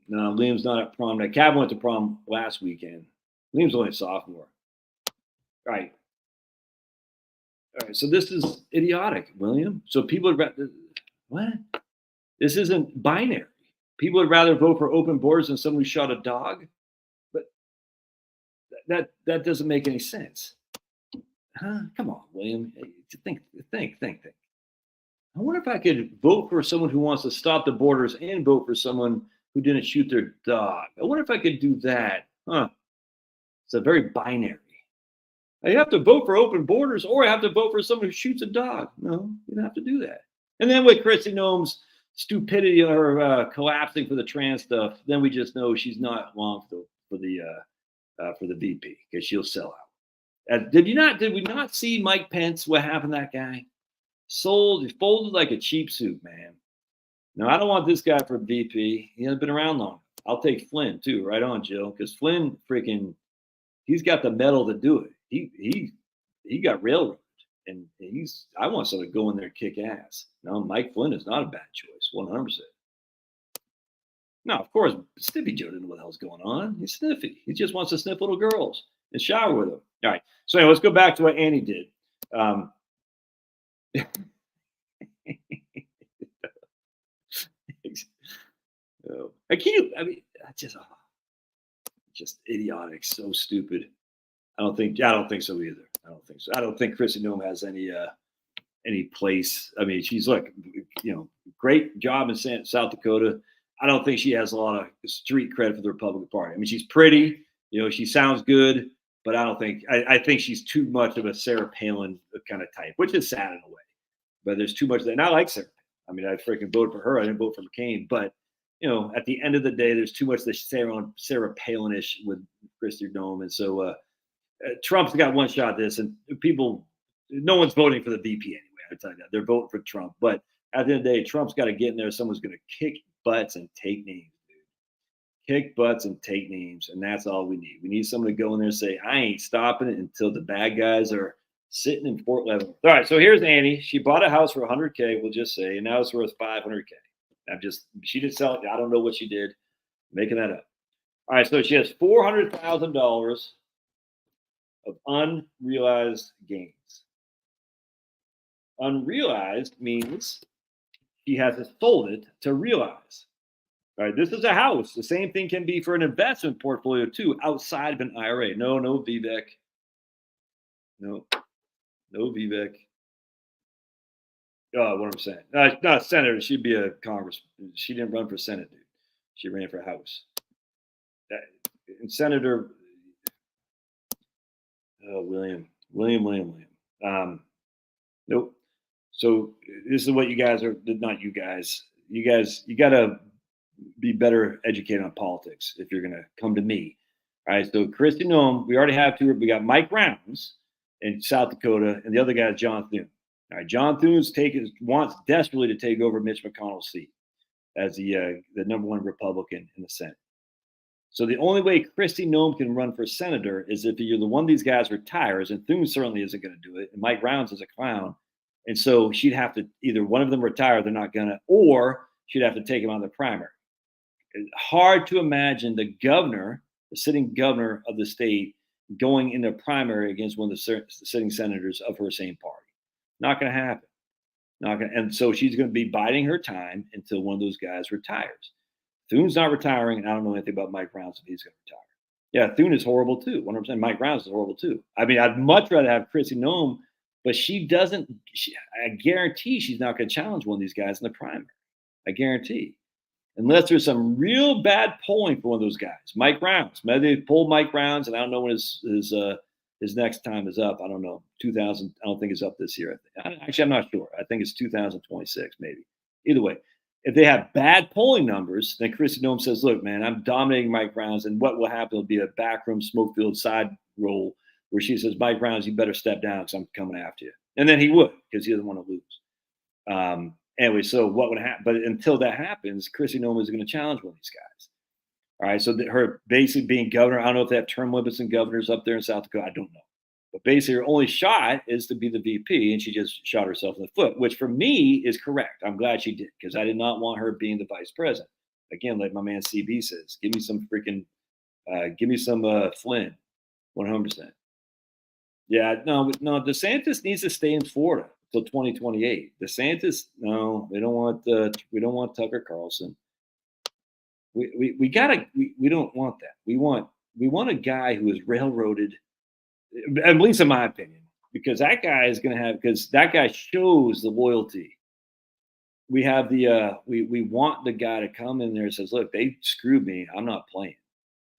No, Liam's not at prom. Cav went to prom last weekend. Liam's only a sophomore. All right. So this is idiotic, William. So people would rather, what? This isn't binary. People would rather vote for open borders than someone who shot a dog. But that doesn't make any sense. Huh? Come on, William. Think. I wonder if I could vote for someone who wants to stop the borders and vote for someone who didn't shoot their dog. I wonder if I could do that. Huh? It's a very binary. I have to vote for open borders or I have to vote for someone who shoots a dog. No, you don't have to do that. And then with Kristi Noem's stupidity or collapsing for the trans stuff, then we just know she's not long for the VP because she'll sell out. Did we not see Mike Pence? What happened to that guy? Folded like a cheap suit, man. No, I don't want this guy for VP. He hasn't been around long. I'll take Flynn too. Right on, Jill, because Flynn he's got the metal to do it. He got railroaded, and I want someone to go in there and kick ass. No, Mike Flynn is not a bad choice, 100%. No, of course, Snippy Joe didn't know what the hell's going on. He's sniffy. He just wants to sniff little girls and shower with them. All right. So anyway, let's go back to what Annie did. I can't. I mean, just idiotic. So stupid. I don't think so either. I don't think so. I don't think Kristi Noem has any place. I mean, she's great job in South Dakota. I don't think she has a lot of street credit for the Republican Party. I mean, she's pretty, she sounds good, but I don't think I think she's too much of a Sarah Palin kind of type, which is sad in a way. But there's too much of that. And I like Sarah. I mean, I freaking voted for her. I didn't vote for McCain, but at the end of the day, there's too much the Sarah Palin-ish with Kristi Noem, and so Trump's got one shot at this, and no one's voting for the VP anyway. I tell you that they're voting for Trump, but at the end of the day, Trump's got to get in there. Someone's going to kick butts and take names, dude. Kick butts and take names, and that's all we need. We need someone to go in there and say, "I ain't stopping it until the bad guys are sitting in Fort Leavenworth." All right, so here's Annie. She bought a house for $100K, we'll just say, and now it's worth $500K. She didn't sell it. I don't know what she did. I'm making that up. All right, so she has $400,000 of unrealized gains. Unrealized means she hasn't sold it to realize. All right, this is a house. The same thing can be for an investment portfolio too, outside of an IRA. No Vivek. No Vivek. What I'm saying. Not a senator. She'd be a congressman. She didn't run for Senate, dude. She ran for House. And Senator William. Nope. So this is what you guys are. Not you guys. You got to be better educated on politics if you're going to come to me. All right. So Kristi Noem, we already have two. We got Mike Rounds in South Dakota, and the other guy is John Thune. All right, John Thune wants desperately to take over Mitch McConnell's seat as the number one Republican in the Senate. So the only way Kristi Noem can run for senator is if you're the one of these guys retires, and Thune certainly isn't going to do it, and Mike Rounds is a clown, and so she'd have to either one of them retire, they're not going to, or she'd have to take him out of the primary. It's hard to imagine the sitting governor of the state, going in the primary against one of the sitting senators of her same party. Not going to happen. And so she's going to be biding her time until one of those guys retires. Thune's not retiring, and I don't know anything about Mike Rounds if he's going to retire. Yeah, Thune is horrible too. 100%. Mike Rounds is horrible too. I mean, I'd much rather have Kristi Noem, but she doesn't. I guarantee she's not going to challenge one of these guys in the primary. I guarantee, unless there's some real bad polling for one of those guys. Mike Rounds. Maybe they pull Mike Rounds, and I don't know when his next time is up. I don't know. 2000. I don't think it's up this year. Actually, I'm not sure. I think it's 2026, maybe. Either way, if they have bad polling numbers, then Kristi Noem says, "Look, man, I'm dominating Mike Rounds, and what will happen will be a backroom smoke-filled side role where she says, Mike Rounds, you better step down because I'm coming after you." And then he would, because he doesn't want to lose. Anyway, so what would happen? But until that happens, Kristi Noem is going to challenge one of these guys. All right, so her basically being governor, I don't know if they have term limits and governors up there in South Dakota. I don't know. But basically, her only shot is to be the VP, and she just shot herself in the foot, which for me is correct. I'm glad she did, because I did not want her being the vice president. Again, like my man CB says, give me some freaking, Flynn, 100%. Yeah, no, DeSantis needs to stay in Florida until 2028. DeSantis, no, we don't want Tucker Carlson. We don't want that. We want a guy who is railroaded, at least in my opinion, because that guy is going to have, because that guy shows the loyalty. We have we want the guy to come in there and says, look, they screwed me. I'm not playing.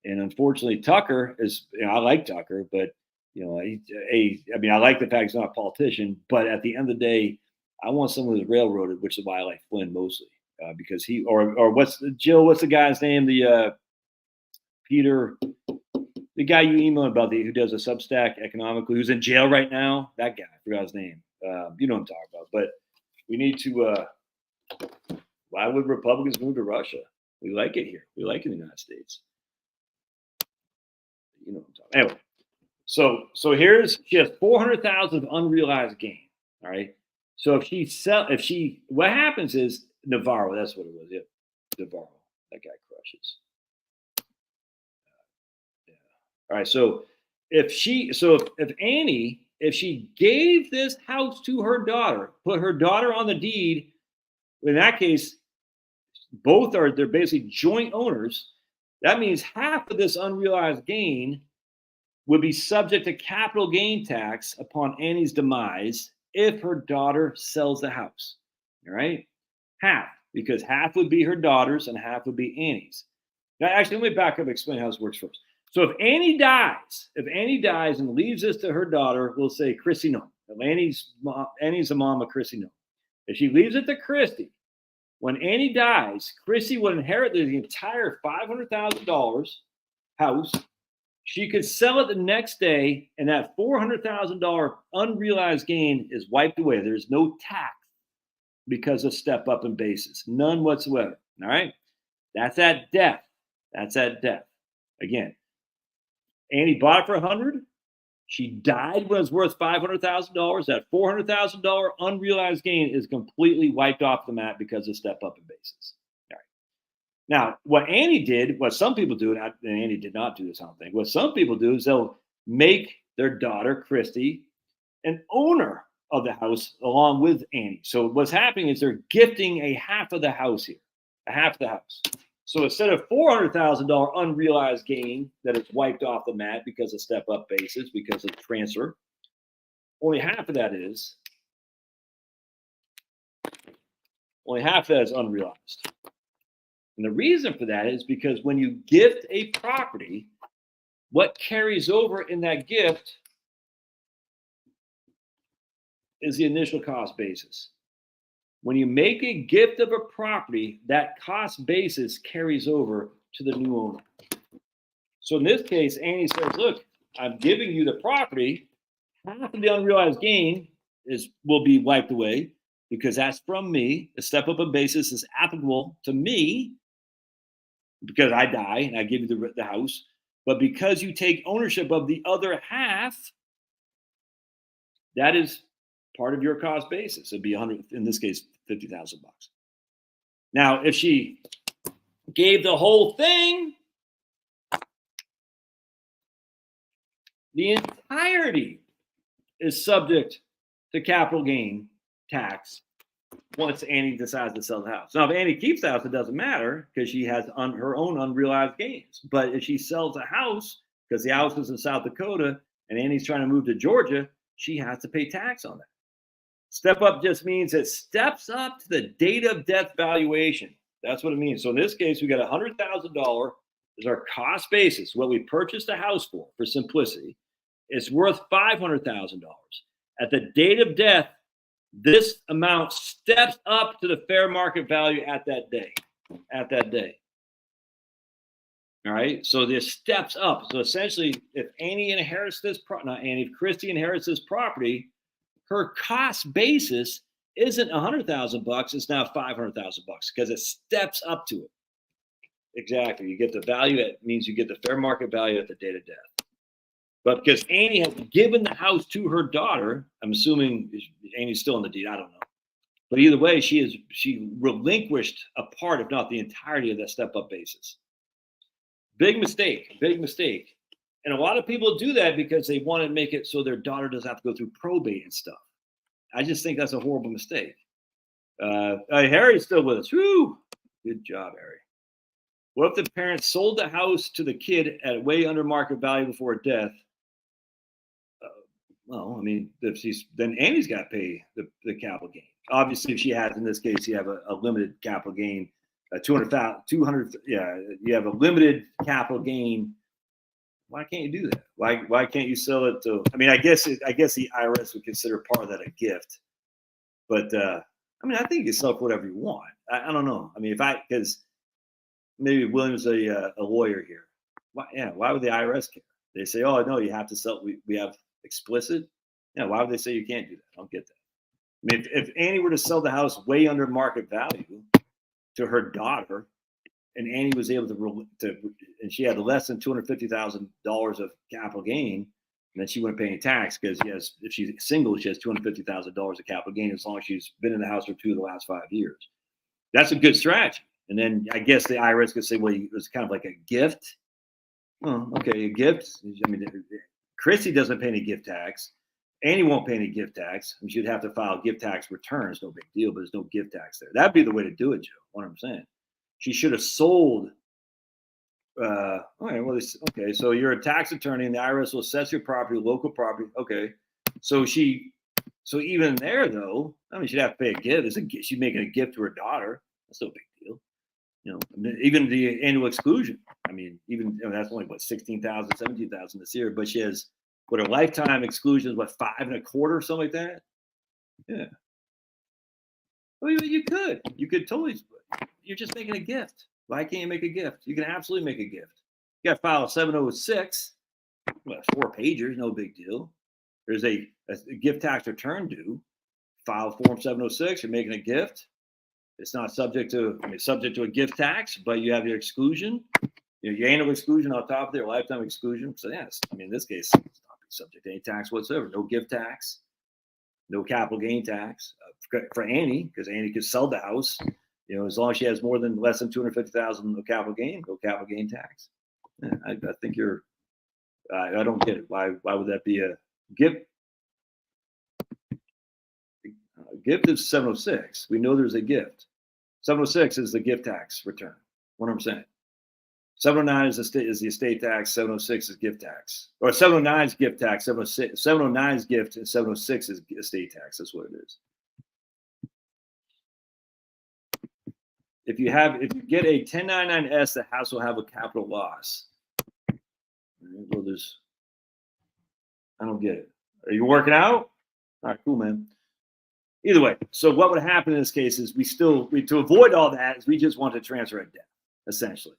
And unfortunately, Tucker is, I like Tucker, but I like the fact he's not a politician, but at the end of the day, I want someone who's railroaded, which is why I like Flynn mostly. Because he or what's the guy's name? Peter, the guy you emailed about who does a Substack economically, who's in jail right now. That guy, I forgot his name. You know what I'm talking about. But we need to. Why would Republicans move to Russia? We like it here. We like it in the United States. You know what I'm talking about. Anyway, so she has 400,000 of unrealized gain. All right. So what happens is. Navarro, that's what it was. Yeah, Navarro. That guy crushes. Yeah. All right. So if Annie, if she gave this house to her daughter, put her daughter on the deed, in that case, they're basically joint owners. That means half of this unrealized gain would be subject to capital gain tax upon Annie's demise if her daughter sells the house. All right? Half, because half would be her daughter's and half would be Annie's. Now, actually, let me back up and explain how this works first. So if Annie dies and leaves this to her daughter, we'll say Chrissy no. Annie's the mom of Chrissy no. If she leaves it to Christy, when Annie dies, Chrissy would inherit the entire $500,000 house. She could sell it the next day, and that $400,000 unrealized gain is wiped away. There's no tax because of step up in basis, none whatsoever. All right, that's at death. That's at death. Again, Annie bought it for $100. She died when it was worth $500,000. That $400,000 unrealized gain is completely wiped off the map because of step up in basis. All right. Now, what Annie did, what some people do, and Annie did not do this, I don't think. What some people do is they'll make their daughter, Christy, an owner of the house along with Annie. So what's happening is they're gifting a half of the house here, a half of the house. So instead of $400,000 unrealized gain that is wiped off the mat because of step up basis, because of transfer, only half of that is unrealized. And the reason for that is because when you gift a property, what carries over in that gift is the initial cost basis. When you make a gift of a property, that cost basis carries over to the new owner. So in this case, Annie says, look, I'm giving you the property. Half of the unrealized gain will be wiped away because that's from me. The step up in basis is applicable to me because I die and I give you the house. But because you take ownership of the other half, that is part of your cost basis. It'd be 100, in this case, $50,000. Now, if she gave the whole thing, the entirety is subject to capital gain tax once Annie decides to sell the house. Now, if Annie keeps the house, it doesn't matter because she has her own unrealized gains. But if she sells the house, because the house is in South Dakota and Annie's trying to move to Georgia, she has to pay tax on that. Step up just means it steps up to the date of death valuation. That's what it means. So in this case, we got $100,000 is our cost basis, what we purchased a house for simplicity. It's worth $500,000. At the date of death, this amount steps up to the fair market value at that day. All right. So this steps up. So essentially, if Annie inherits this, if Christy inherits this property, her cost basis isn't $100,000. It's now $500,000 because it steps up to it. Exactly. You get the value. It means you get the fair market value at the date of death. But because Annie has given the house to her daughter, I'm assuming Annie's still in the deed. I don't know. But either way, she relinquished a part, if not the entirety of that step up basis. Big mistake. And a lot of people do that because they want to make it so their daughter doesn't have to go through probate and stuff. I just think that's a horrible mistake. Harry's still with us. Woo! Good job, Harry. What if the parents sold the house to the kid at way under market value before death? Well, I mean, then Annie's got to pay the capital gain. Obviously, if she has, in this case, you have a limited capital gain, 200. Yeah, you have a limited capital gain. Why can't you do that? Why can't you sell it to? I mean, I guess the IRS would consider part of that a gift, but I mean, I think you can sell it for whatever you want. I don't know. I mean, because maybe William's a lawyer here. Why would the IRS care? They say, oh no, you have to sell. We have explicit. Yeah, why would they say you can't do that? I don't get that. I mean, if Annie were to sell the house way under market value to her daughter, and Annie was able to and she had less than $250,000 of capital gain, and then she wouldn't pay any tax because if she's single, she has $250,000 of capital gain as long as she's been in the house for 2 of the last 5 years. That's a good strategy. And then I guess the IRS could say, well, it was kind of like a gift. Oh, okay, a gift. I mean, Chrissy doesn't pay any gift tax. Annie won't pay any gift tax. I mean, she'd have to file gift tax returns. No big deal, but there's no gift tax there. That'd be the way to do it, Joe. What I'm saying. She should have sold. Okay, well, okay. So you're a tax attorney, and the IRS will assess your property, local property. Okay, so even there though, I mean, she'd have to pay a gift. She's making a gift to her daughter. That's no big deal. You know, I mean, even the annual exclusion. I mean, even that's only what 16,000, 17,000 this year, but she has what a lifetime exclusion is what 5.25, something like that. Yeah. I mean, you could totally. You're just making a gift. Why can't you make a gift? You can absolutely make a gift. You got to file a 706. Well, 4 pages, no big deal. There's a gift tax return due. File form 706. You're making a gift. It's not subject to a gift tax, but you have your exclusion, your annual exclusion on top of there, lifetime exclusion. So yes, I mean in this case, it's not subject to any tax whatsoever. No gift tax, no capital gain tax for Annie, because Annie could sell the house. You know, as long as she has less than 250,000 of capital gain, no capital gain tax. Yeah, I think you're. I don't get it. Why would that be a gift? Gift is 706. We know there's a gift. 706 is the gift tax return. 100%. 709 is the estate tax. 706 is gift tax. Or 709 is gift tax. 709 is gift, and 706 is estate tax. That's what it is. If you get a 1099-S, the house will have a capital loss. Well, I don't get it. Are you working out? All right, cool, man. Either way, so what would happen in this case is to avoid all that is we just want to transfer a debt, essentially.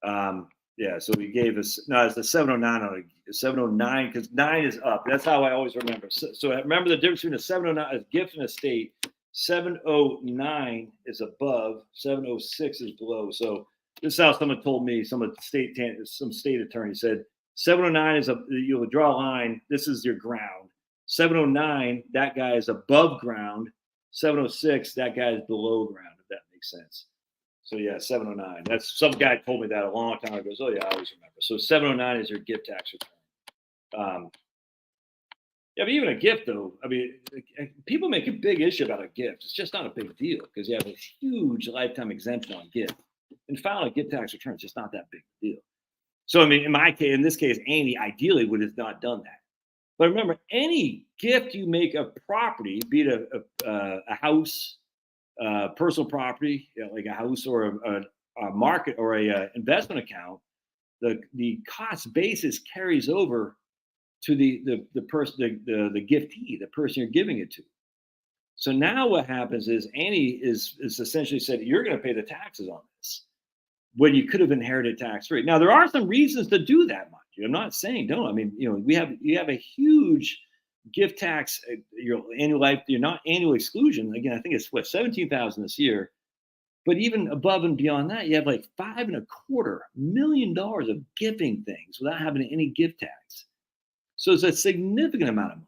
Yeah, so we gave us, no, it's the 709 on a 709 because 9 is up. That's how I always remember. So remember the difference between a 709, a gift and estate. 709 is above, 706 is below. So this is how someone told me, some state attorney said, 709 is you'll draw a line. This is your ground. 709, that guy is above ground. 706, that guy is below ground, if that makes sense. So yeah, 709. That's some guy told me that a long time ago. So yeah, I always remember. So 709 is your gift tax return. Yeah, but even a gift though, I mean, people make a big issue about a gift. It's just not a big deal because you have a huge lifetime exemption on gift. And filing a gift tax return is just not that big a deal. So I mean, in this case, Annie ideally would have not done that. But remember, any gift you make of property, be it a house, personal property, like a house or a market or a investment account, the cost basis carries over to the person, the giftee, the person you're giving it to. So now what happens is Annie is essentially said, you're going to pay the taxes on this when you could have inherited tax-free. Now, there are some reasons to do that, mind you. I'm not saying don't. I mean, you have a huge gift tax, your annual exclusion. Again, I think it's what 17,000 this year. But even above and beyond that, you have like $5.25 million of giving things without having any gift tax. So it's a significant amount of money,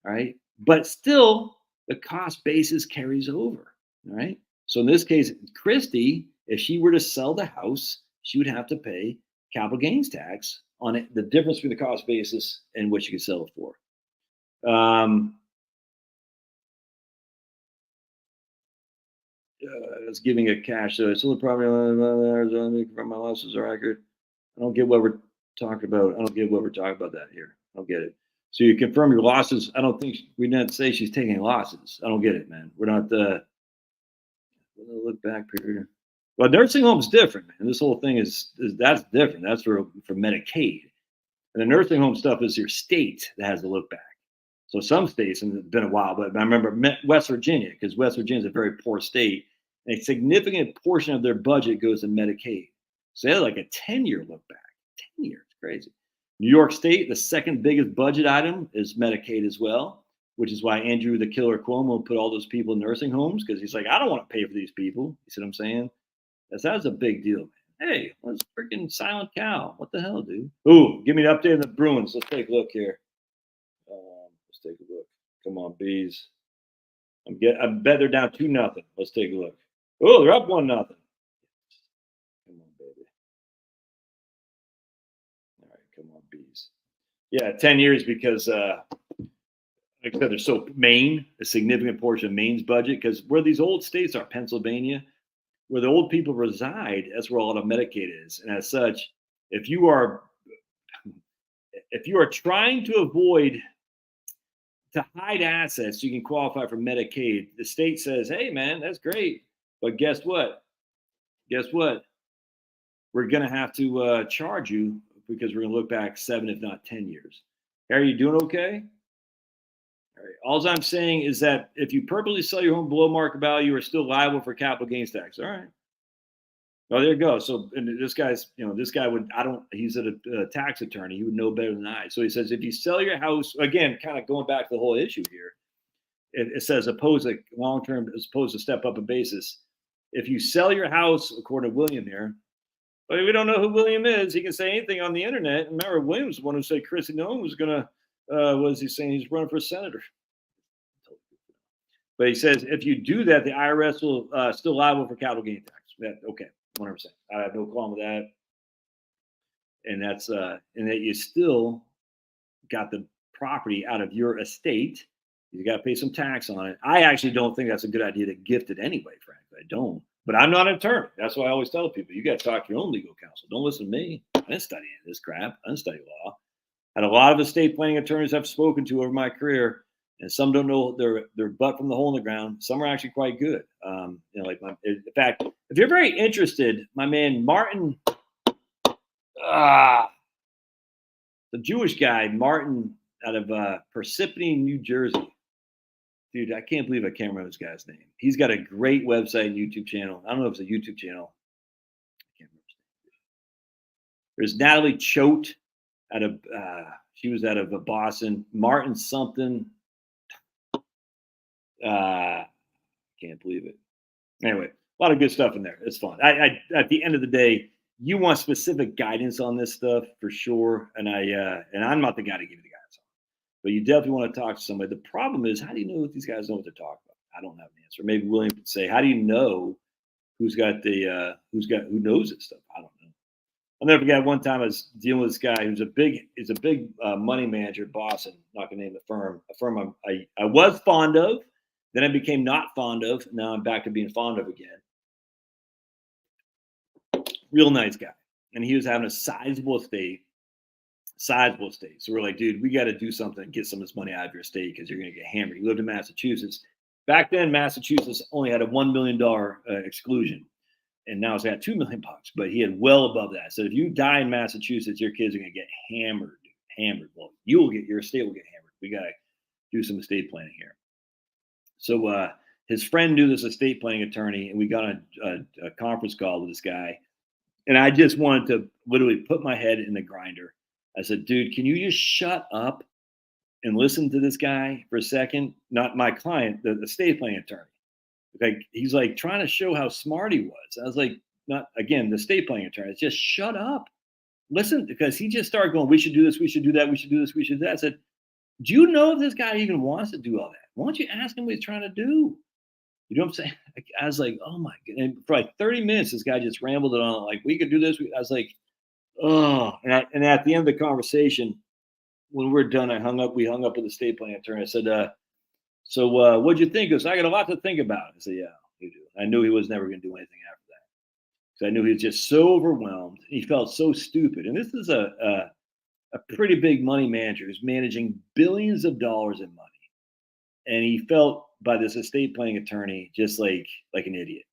all right? But still, the cost basis carries over, all right? So in this case, Christy, if she were to sell the house, she would have to pay capital gains tax on it, the difference between the cost basis and what you could sell it for. It's giving a cash. So the property from my losses are accurate. I don't get what we're talking about. I don't get what we're talking about that here. I don't get it. So you confirm your losses. I don't think we didn't say she's taking losses. I don't get it, man. We're not look back period. Well, nursing home's different, man. This whole thing is that's different. That's for Medicaid. And the nursing home stuff is your state that has the look back. So some states, and it's been a while, but I remember West Virginia, because West Virginia is a very poor state, and a significant portion of their budget goes to Medicaid. So they have like a 10-year look back. 10 years, crazy. New York State, the second biggest budget item is Medicaid as well, which is why Andrew the Killer Cuomo put all those people in nursing homes, because he's like, I don't want to pay for these people. You see what I'm saying? That's a big deal, man. Hey, let's freaking silent cow. What the hell, dude? Ooh, give me an update on the Bruins. Let's take a look here. Let's take a look. Come on, bees. I bet they're down 2-0. Let's take a look. Oh, they're up 1-0. Come on, baby. All right, come on, bees. Yeah, 10 years because, like I said, there's so Maine, a significant portion of Maine's budget, because where these old states are, Pennsylvania, where the old people reside, that's where all the Medicaid is. And as such, if you are trying to avoid to hide assets, you can qualify for Medicaid. The state says, "Hey, man, that's great, but guess what? Guess what? We're going to have to charge you because we're going to look back 7, if not 10 years." Are you doing okay? All right. All I'm saying is that if you purposely sell your home below market value, you are still liable for capital gains tax. All right. Oh, there you go. So, and this guy's, this guy would, he's a tax attorney. He would know better than I. So he says, if you sell your house, again, kind of going back to the whole issue here, it says oppose a long term as opposed to step up a basis. If you sell your house, according to William here, but we don't know who William is. He can say anything on the internet. Remember, William's the one who said Chris Nolan was going to, what is he saying? He's running for senator. But he says, if you do that, the IRS will still liable for capital gain tax. Okay, 100%. I have no problem with that. And that's and that you still got the property out of your estate. You got to pay some tax on it. I actually don't think that's a good idea to gift it anyway, frankly. I don't. But I'm not an attorney. That's why I always tell people, you got to talk to your own legal counsel. Don't listen to me. I didn't study any of this crap. I didn't study law. And a lot of estate planning attorneys I've spoken to over my career, and some don't know their butt from the hole in the ground. Some are actually quite good. In fact, if you're very interested, my man Martin, the Jewish guy Martin out of Parsippany, New Jersey. Dude, I can't believe I can't remember this guy's name. He's got a great website and YouTube channel. I don't know if it's a YouTube channel. I can't remember his name. There's Natalie Choate out of she was out of Boston. Martin something. Can't believe it. Anyway, a lot of good stuff in there. It's fun. I at the end of the day, you want specific guidance on this stuff for sure. And I'm not the guy to give you the guidance on. But you definitely want to talk to somebody. The problem is, how do you know if these guys know what they're talking about? I don't have an answer. Maybe William could say, how do you know who knows this stuff? I don't know. I'll never forget one time I was dealing with this guy who's a big money manager, Boston. Not gonna name the firm. A firm I was fond of, then I became not fond of. Now I'm back to being fond of again. Real nice guy, and he was having a sizable estate. So we're like, dude, we got to do something, get some of this money out of your estate because you're gonna get hammered. He lived in Massachusetts. Back then, Massachusetts only had a $1 million exclusion. And now it's got $2 million, but he had well above that. So if you die in Massachusetts, your kids are going to get hammered. Well, your estate will get hammered. We got to do some estate planning here. So his friend knew this estate planning attorney, and we got a conference call with this guy. And I just wanted to literally put my head in the grinder. I said, dude, can you just shut up and listen to this guy for a second? Not my client, the estate planning attorney. Like he's like trying to show how smart he was. I was like, not again, the estate planning attorney. It's just shut up, listen, because he just started going, we should do this, we should do that, we should do this, we should do that. I said, do you know if this guy even wants to do all that? Why don't you ask him what he's trying to do? You know what I'm saying? I was like, oh my god! And for like 30 minutes, this guy just rambled it on like we could do this. I was like, oh, and at the end of the conversation, when we're done, we hung up with the estate planning attorney. I said, so what'd you think? Because I got a lot to think about. I said, yeah, you do. I knew he was never going to do anything after that. Because I knew he was just so overwhelmed. He felt so stupid. And this is a pretty big money manager who's managing billions of dollars in money. And he felt by this estate planning attorney just like an idiot.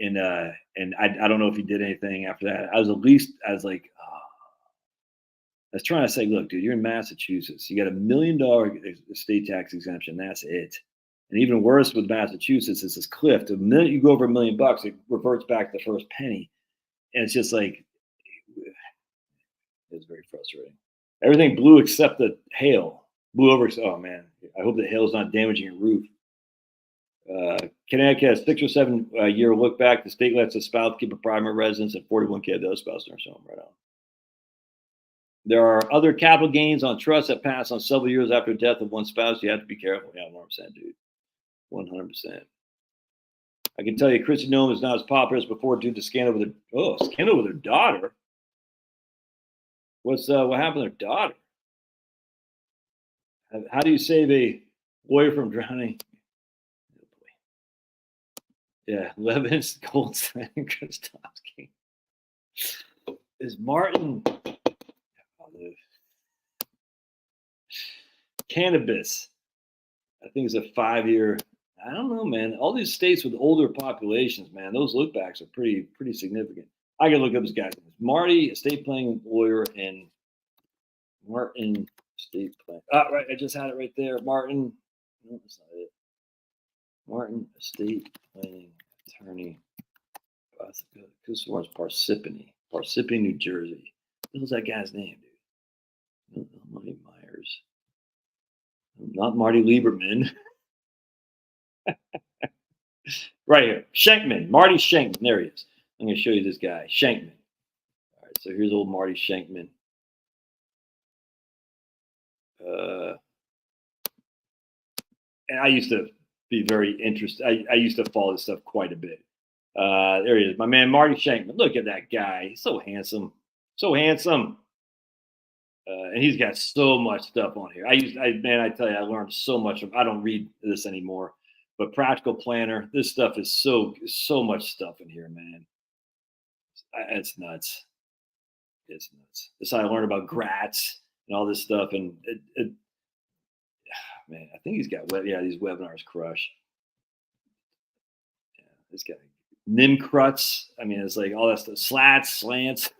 And I don't know if he did anything after that. I was like, oh. I was trying to say, look, dude, you're in Massachusetts. You got $1 million estate tax exemption. That's it. And even worse with Massachusetts is this cliff. The minute you go over $1 million, it reverts back to the first penny. And it's just like, it's very frustrating. Everything blew except the hail. Blew over. Oh, man. I hope the hail's not damaging your roof. Connecticut has 6 or 7 year look back. The state lets the spouse keep a primary residence and 41K of the other spouse in their home. Right on. There are other capital gains on trusts that pass on several years after the death of one spouse. You have to be careful. Yeah, 100%, dude. 100%. I can tell you, Chrissy Nolan is not as popular as before due to scandal with her daughter. What happened to their daughter? How do you save a lawyer from drowning? Oh boy. Yeah, Levin's Goldstein and Krastovsky. Is Martin cannabis? I think it's a 5-year. I don't know, man. All these states with older populations, man, those look backs are pretty significant. I can look up this guy's name. Marty, estate planning lawyer, and Martin estate plan. Right, I just had it right there. Martin. No, that's not it. Martin, estate planning attorney. This one's Parsippany, New Jersey. What was that guy's name, dude? Marty Myers. Not Marty Lieberman. Right here, Schenkman, Marty Schenkman. There he is. I'm going to show you this guy, Schenkman. All right, so here's old Marty Schenkman. And I used to be very interested. I used to follow this stuff quite a bit. There he is, my man Marty Schenkman. Look at that guy. He's so handsome. So handsome. And he's got so much stuff on here. I tell you, I learned so much. I don't read this anymore. But Practical Planner, this stuff is so much stuff in here, man. It's nuts. It's nuts. This is how I learned about Gratz and all this stuff. And man, I think he's got these webinars crush. Yeah, this guy Nimkrutz. I mean, it's like all that stuff. Slants.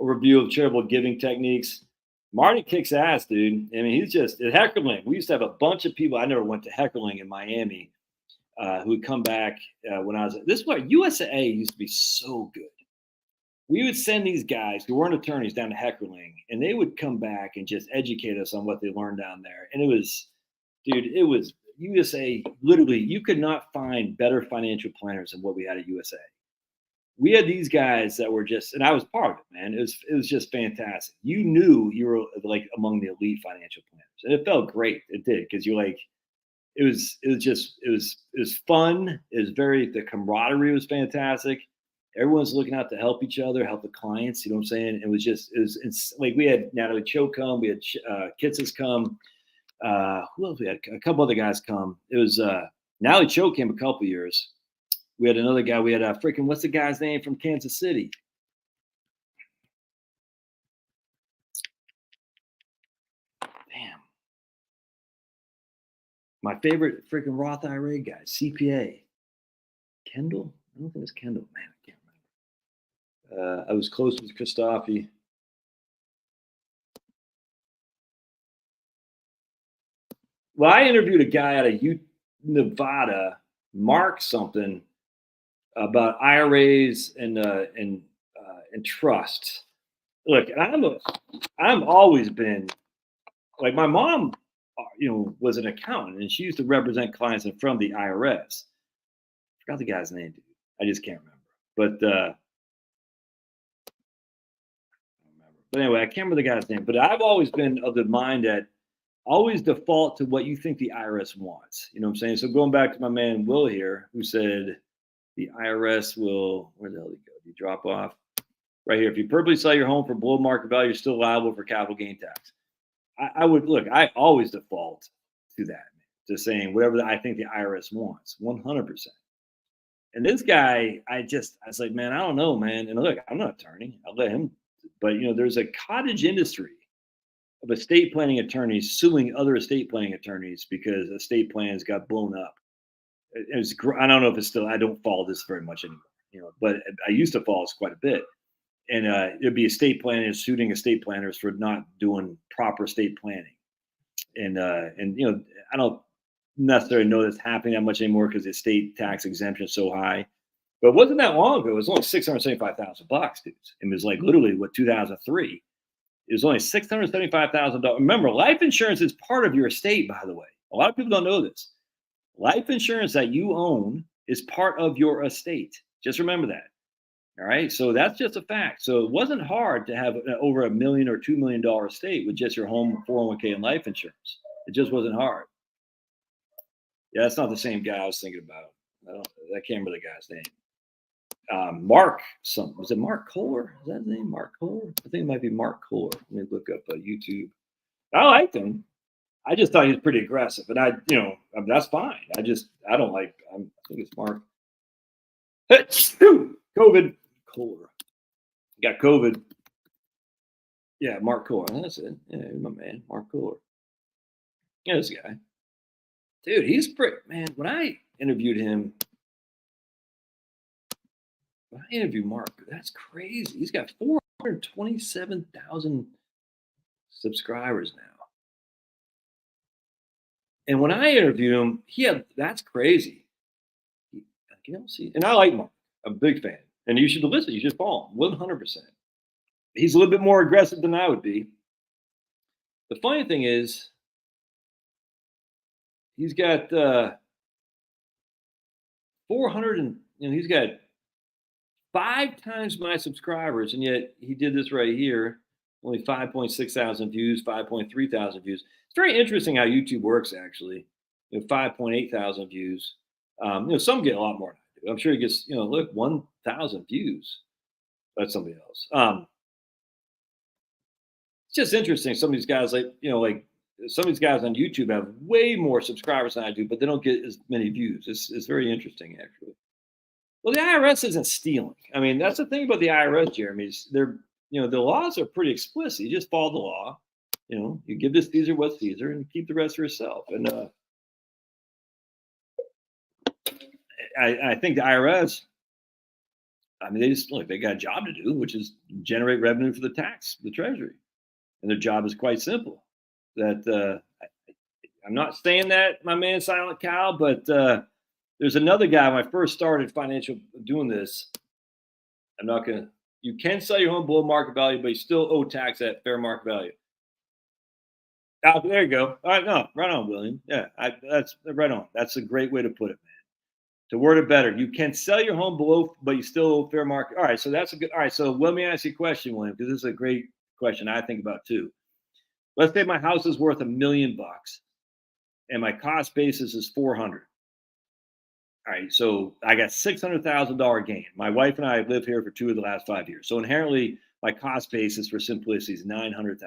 Overview of charitable giving techniques. Marty kicks ass, dude. I mean, he's just at Heckerling. We used to have a bunch of people. I never went to Heckerling in Miami, who would come back when I was. This is why USA used to be so good. We would send these guys who weren't attorneys down to Heckerling, and they would come back and just educate us on what they learned down there. And it was USA. Literally, you could not find better financial planners than what we had at USA. We had these guys that were just, and I was part of it, man. It was just fantastic. You knew you were like among the elite financial planners, and it felt great. It did, because you're like, it was fun. It was the camaraderie was fantastic. Everyone's looking out to help each other, help the clients. You know what I'm saying? It's like we had Natalie Cho come, we had Kitsis come. Who else we had? A couple other guys come. It was Natalie Cho came a couple years. We had another guy. We had what's the guy's name from Kansas City? Damn. My favorite Roth IRA guy, CPA. Kendall? I don't think it's Kendall. Man, I can't remember. I was close with Christophe. Well, I interviewed a guy out of Nevada, Mark something, about IRAs and trusts. Look, I'm always been like, my mom, was an accountant, and she used to represent clients in front of the IRS. I forgot the guy's name, dude. I just can't remember. But anyway, I can't remember the guy's name. But I've always been of the mind that always default to what you think the IRS wants. You know what I'm saying? So going back to my man Will here, who said the IRS will, where the hell did he go? Did he drop off? Right here. If you purposely sell your home for below market value, you're still liable for capital gain tax. I always default to that, to saying whatever I think the IRS wants, 100%. And this guy, I was like, man, I don't know, man. And look, I'm not an attorney. I'll let him. But, there's a cottage industry of estate planning attorneys suing other estate planning attorneys because estate plans got blown up. I don't know if it's still, I don't follow this very much anymore, but I used to follow this quite a bit. And it'd be estate planners suing estate planners for not doing proper estate planning. And I don't necessarily know that's happening that much anymore because the estate tax exemption is so high. But it wasn't that long ago. It was only $675,000, dudes. It was like literally 2003. It was only $675,000. Remember, life insurance is part of your estate, by the way. A lot of people don't know this. Life insurance that you own is part of your estate. Just remember that. All right. So that's just a fact. So it wasn't hard to have over $1 million or $2 million estate with just your home, 401k, and life insurance. It just wasn't hard. Yeah, that's not the same guy I was thinking about. I can't remember the guy's name. Mark, was it Mark Kohler? Is that his name? Mark Kohler? I think it might be Mark Kohler. Let me look up YouTube. I liked him. I just thought he was pretty aggressive, and that's fine. I don't like. I think it's Mark. COVID. Kohler. Got COVID. Yeah, Mark Kohler. That's it. Yeah, my man, Mark Kohler. Yeah, this guy. Dude, he's pretty, man. When I interviewed Mark, that's crazy. He's got 427,000 subscribers now. And when I interviewed him, that's crazy. See, and I like Mark. I'm a big fan. And you should listen. You should follow him 100%. He's a little bit more aggressive than I would be. The funny thing is, he's got 400 and he's got 5 times my subscribers, and yet he did this right here. Only 5.6 thousand views, 5.3 thousand views. It's very interesting how YouTube works, actually. 5.8 thousand views. Some get a lot more than I do. I'm sure he gets, look, 1,000 views. That's somebody else. It's just interesting. Some of these guys, some of these guys on YouTube have way more subscribers than I do, but they don't get as many views. It's very interesting, actually. Well, the IRS isn't stealing. I mean, that's the thing about the IRS, Jeremy. The laws are pretty explicit. You just follow the law. You give this Caesar what's Caesar and keep the rest for yourself. And I think the IRS, I mean, they got a job to do, which is generate revenue for the Treasury. And their job is quite simple. That I'm not saying that, my man Silent Cow, but there's another guy when I first started doing this. You can sell your home below market value, but you still owe tax at fair market value. Oh, there you go. All right, no, right on, William. Yeah, that's right on. That's a great way to put it, man. To word it better, you can sell your home below, but you still owe fair market. All right, so that's a good. All right, so let me ask you a question, William, because this is a great question I think about too. Let's say my house is worth $1 million, and my cost basis is 400. All right, so I got $600,000 gain. My wife and I have lived here for 2 of the last 5 years. So inherently, my cost basis for simplicity is $900,000.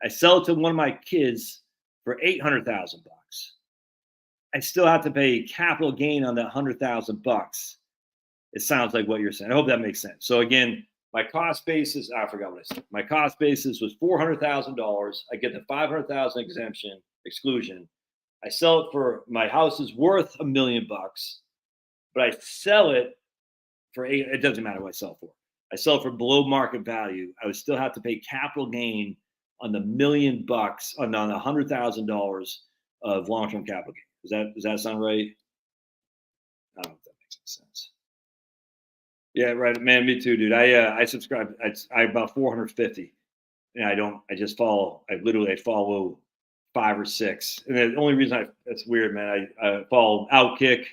I sell it to one of my kids for $800,000. I still have to pay capital gain on that $100,000. It sounds like what you're saying. I hope that makes sense. So again, my cost basis, I forgot what I said. My cost basis was $400,000. I get the $500,000 exclusion. I sell it for, my house is worth $1 million, but I sell it for it doesn't matter what I sell for. I sell it for below market value. I would still have to pay capital gain on the $1 million on the $100,000 of long-term capital gain. Does that sound right? I don't know if that makes sense. Yeah, right, man. Me too, dude. I subscribe. I about 450, and I just follow. I follow 5 or 6. And the only reason that's weird, man. I follow Outkick,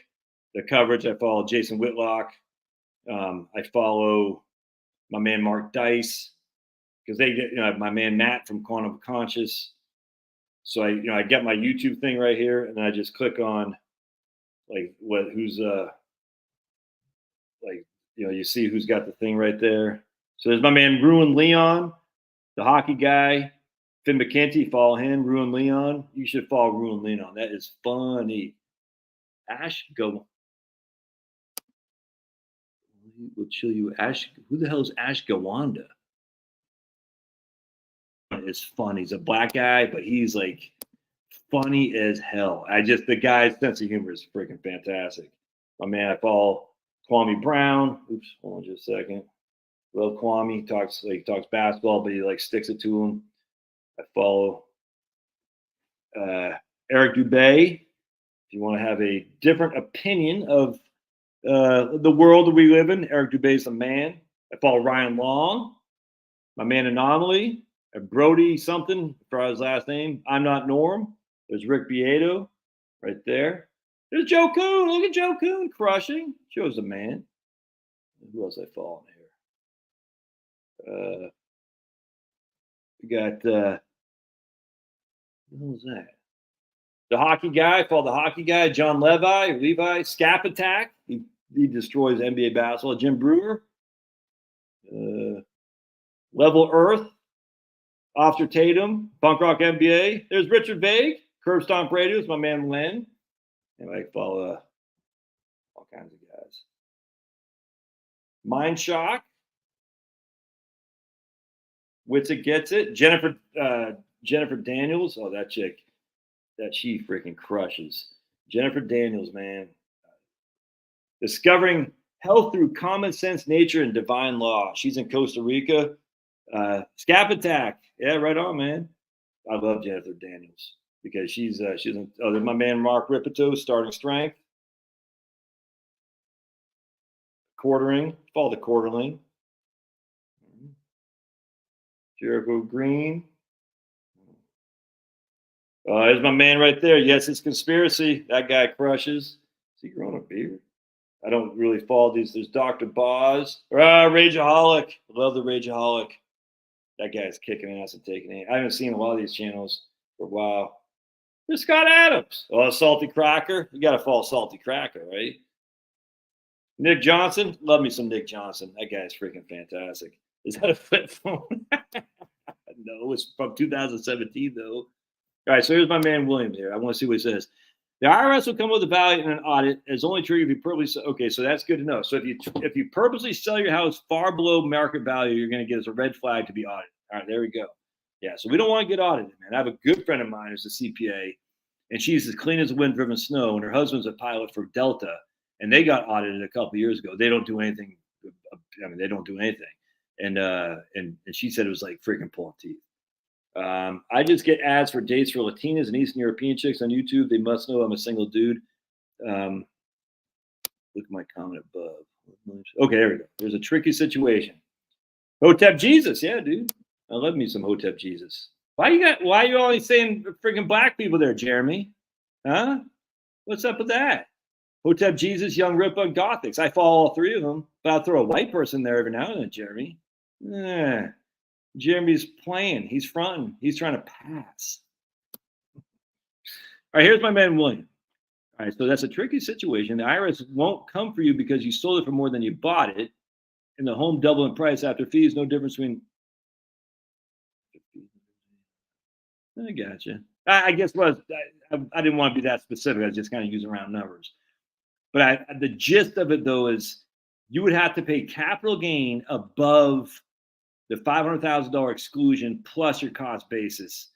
the coverage. I follow Jason Whitlock. I follow my man Mark Dice, because they get my man Matt from Quantum Conscious. So I get my YouTube thing right here, and then I just click on you see who's got the thing right there. So there's my man Ruin Leon, the hockey guy. Finn McKenty, follow him. Ruin Leon, you should follow Ruin Leon. That is funny. Ash Go. We'll chill you. Ash, who the hell is Ash Gawanda? It's fun. He's a black guy, but he's like funny as hell. The guy's sense of humor is freaking fantastic. My man, I follow Kwame Brown. Oops, hold on just a second. Love Kwame. He talks basketball, but he sticks it to him. I follow Eric Dubay. If you want to have a different opinion of the world that we live in, Eric Dubay is the man. I follow Ryan Long, my man Anomaly, Brody something for his last name. I'm Not Norm. There's Rick Beato right there. There's Joe Kuhn. Look at Joe Kuhn crushing. Joe's the man. Who else I follow here? We got what was that? The hockey guy, called the hockey guy, John Levi, Scap Attack. He destroys NBA basketball. Jim Brewer, Level Earth, Officer Tatum, Punk Rock NBA. There's Richard Vague, Curb Stomp Radio, my man Len. And I follow all kinds of guys. Mind Shock. Witsit Gets It. Jennifer Daniels. Oh, that chick. That she freaking crushes. Jennifer Daniels, man. Discovering health through common sense, nature, and divine law. She's in Costa Rica. Scap Attack. Yeah, right on, man. I love Jennifer Daniels because she's in, there's my man Mark Ripito, Starting Strength. Quartering. Follow the Quarterling. Jericho Green. There's my man right there. Yes, it's conspiracy. That guy crushes. Is he growing a beard? I don't really follow these. There's Dr. Boz. Rageaholic. Love the Rageaholic. That guy's kicking ass and taking it. I haven't seen a lot of these channels for a while. There's Scott Adams. Oh, Salty Cracker. You got to follow Salty Cracker, right? Nick Johnson. Love me some Nick Johnson. That guy's freaking fantastic. Is that a flip phone? No, it's from 2017, though. All right, so here's my man William here. I want to see what he says. The IRS will come with a value in an audit as only true if you purposely. Okay, so that's good to know. So if you purposely sell your house far below market value, you're going to get as a red flag to be audited. All right, there we go. Yeah, so we don't want to get audited, man. I have a good friend of mine who's a CPA, and she's as clean as wind-driven snow, and her husband's a pilot for Delta, and they got audited a couple of years ago. They don't do anything. I mean, they don't do anything. And she said it was like freaking pulling teeth. I just get ads for dates for Latinas and Eastern European chicks on YouTube. They must know I'm a single dude. Look at my comment above. Okay, there we go. There's a tricky situation. Hotep Jesus, yeah, dude. I love me some Hotep Jesus. Why are you only saying freaking black people there, Jeremy? Huh? What's up with that? Hotep Jesus, Young Ripa, and Gothics. I follow all three of them, but I'll throw a white person there every now and then, Jeremy. Jeremy's playing. He's fronting. He's trying to pass. All right, here's my man William. All right, so that's a tricky situation. The IRS won't come for you because you sold it for more than you bought it, and the home double in price after fees. No difference between. I gotcha. I guess what I didn't want to be that specific. I was just kind of using round numbers. But the gist of it, though, is you would have to pay capital gain above the $500,000 exclusion plus your cost basis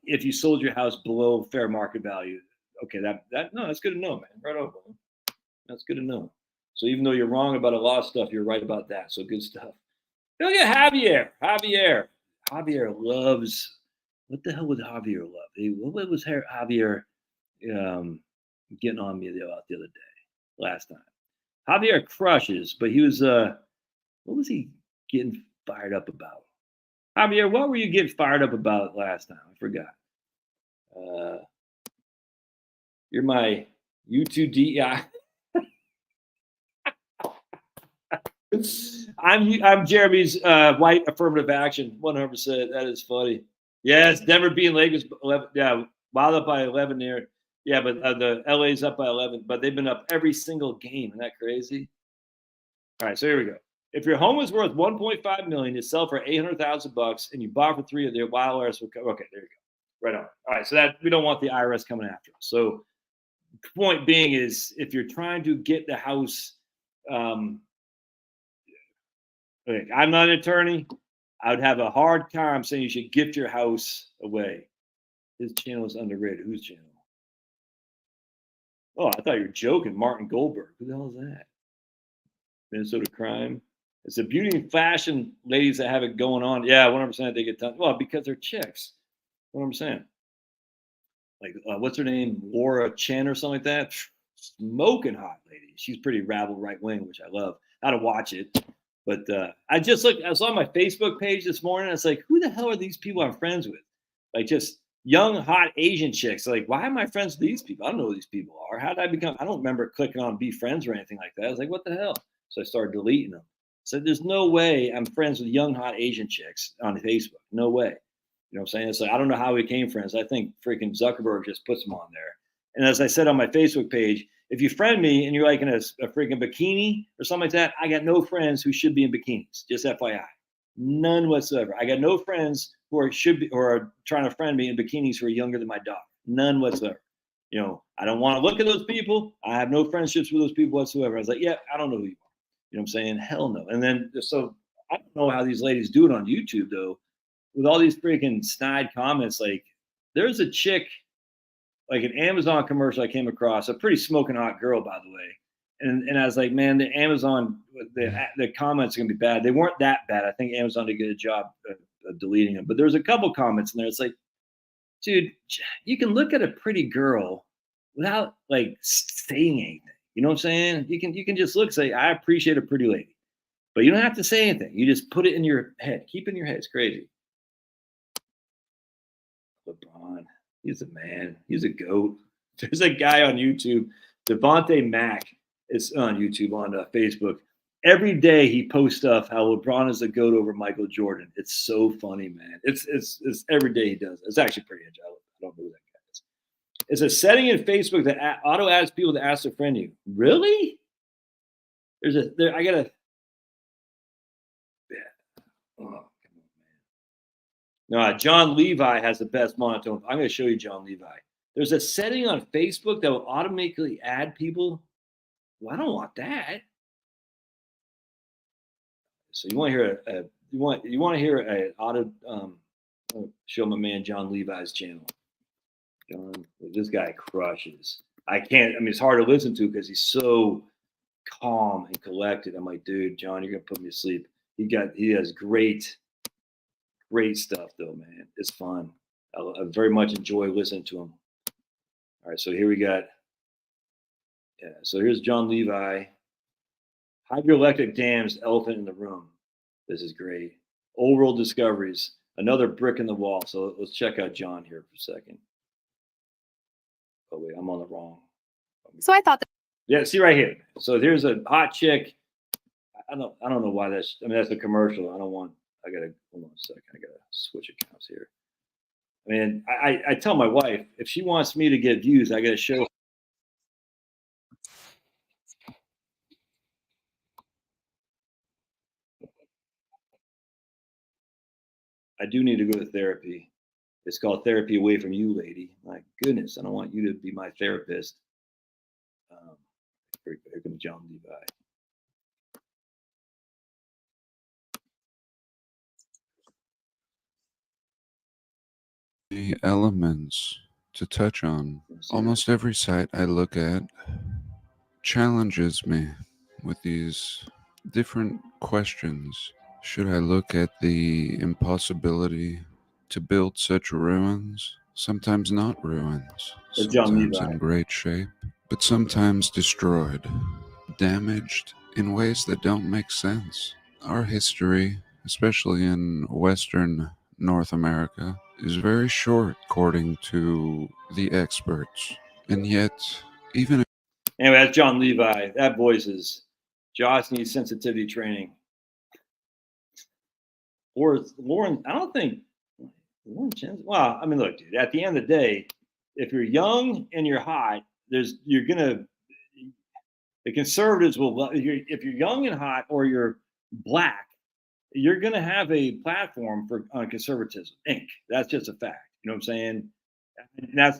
if you sold your house below fair market value. Okay, that's good to know, man. Right over. That's good to know. So even though you're wrong about a lot of stuff, you're right about that. So good stuff. Look at Javier. Javier loves. What the hell would Javier love? What was Javier getting on me the other day, last time? Javier crushes, but he was what was he getting fired up about? Javier, what were you getting fired up about last time? I forgot. You're my YouTube DEI. I'm Jeremy's white affirmative action. 100%. That is funny. Yes, Denver beating Lakers. 11, yeah, Wild up by 11 there. Yeah, but the LA's up by 11. But they've been up every single game. Isn't that crazy? All right, so here we go. If your home is worth $1.5 million, you sell for $800,000, and you bought for $3 million, the IRS will come. Okay, there you go. Right on. All right, so that we don't want the IRS coming after us. So, point being is, if you're trying to get the house, I'm not an attorney. I would have a hard time saying you should gift your house away. His channel is underrated. Whose channel? Oh, I thought you were joking. Martin Goldberg. Who the hell is that? Minnesota Crime. It's the beauty and fashion ladies that have it going on. Yeah, 100% they get done. Well, because they're chicks. 100%. Like, what's her name? Laura Chen or something like that? Smoking hot lady. She's pretty rabble right wing, which I love. I had to watch it. But I was on my Facebook page this morning. I was like, who the hell are these people I'm friends with? Like, just young, hot Asian chicks. Like, why am I friends with these people? I don't know who these people are. How did I become? I don't remember clicking on be friends or anything like that. I was like, what the hell? So I started deleting them. So there's no way I'm friends with young, hot Asian chicks on Facebook. No way. You know what I'm saying? It's like, I don't know how we became friends. I think freaking Zuckerberg just puts them on there. And as I said on my Facebook page, if you friend me and you're like in a freaking bikini or something like that, I got no friends who should be in bikinis. Just FYI, none whatsoever. I got no friends who are trying to friend me in bikinis who are younger than my daughter. None whatsoever. You know, I don't want to look at those people. I have no friendships with those people whatsoever. I was like, yeah, I don't know who you are. You know what I'm saying? Hell no. And then so I don't know how these ladies do it on YouTube though, with all these freaking snide comments. Like, there's a chick, like an Amazon commercial I came across, a pretty smoking hot girl, by the way. And I was like, man, the Amazon, the comments are gonna be bad. They weren't that bad. I think Amazon did a good job of deleting them. But there's a couple comments in there. It's like, dude, you can look at a pretty girl without like saying anything. You know what I'm saying? You can just look, say, I appreciate a pretty lady. But you don't have to say anything. You just put it in your head. Keep it in your head. It's crazy. LeBron, he's a man. He's a goat. There's a guy on YouTube, Devontae Mack, is on YouTube, on Facebook. Every day he posts stuff how LeBron is a goat over Michael Jordan. It's so funny, man. It's every day he does. It's actually pretty angelic. I don't know who that guy is. It's a setting in Facebook that auto asks people to ask to friend you. Really? I gotta. Oh, come on, man. No, John Levi has the best monotone. I'm going to show you John Levi. There's a setting on Facebook that will automatically add people. Well, I don't want that. So you want to hear you want to hear an auto? I'll show my man John Levi's channel. John, this guy crushes. I can't. I mean, it's hard to listen to because he's so calm and collected. I'm like, dude, John, you're gonna put me to sleep. He has great stuff though, man. It's fun. I very much enjoy listening to him. All right, so here we got. Yeah, so here's John Levi. Hydroelectric dams, elephant in the room. This is great. Old world discoveries, another brick in the wall. So let's check out John here for a second. Oh wait, I'm on the wrong. So I thought that. Yeah, see right here. So here's a hot chick. I don't know why that's. I mean, that's a commercial. I don't want. I gotta hold on a second. I gotta switch accounts here. I mean, I tell my wife if she wants me to get views, I gotta show. I do need to go to therapy. It's called therapy away from you, lady. My goodness, I don't want you to be my therapist. Here comes John Levi. The elements to touch on. Almost every site I look at challenges me with these different questions. Should I look at the impossibility to build such ruins? Sometimes not ruins, sometimes in great shape, but sometimes destroyed, damaged in ways that don't make sense. Our history, especially in Western North America, is very short according to the experts. And yet, even anyway, that's John Levi. That voice is Josh needs sensitivity training. Or Lauren, I don't think Lauren Chen. Well, I mean, look, dude, at the end of the day, if you're young and you're hot, the conservatives will, if you're young and hot or you're black, you're going to have a platform on conservatism, Inc. That's just a fact. You know what I'm saying? And that's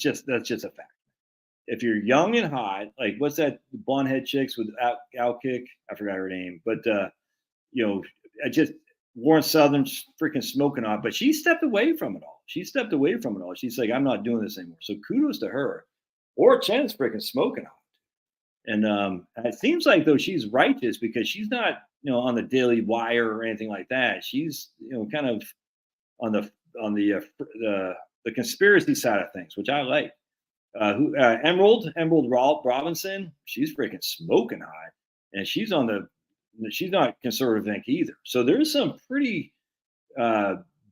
just a fact. If you're young and hot, like what's that blonde head chicks with Outkick? I forgot her name, but Warren Southern's freaking smoking hot, but she stepped away from it all. She's like, I'm not doing this anymore. So kudos to her. Or Chen's freaking smoking hot. And it seems like though she's righteous because she's not, on the Daily Wire or anything like that. She's, kind of on the conspiracy side of things, which I like. Emerald Robinson, she's freaking smoking hot, and she's not conservative think either. So there's some pretty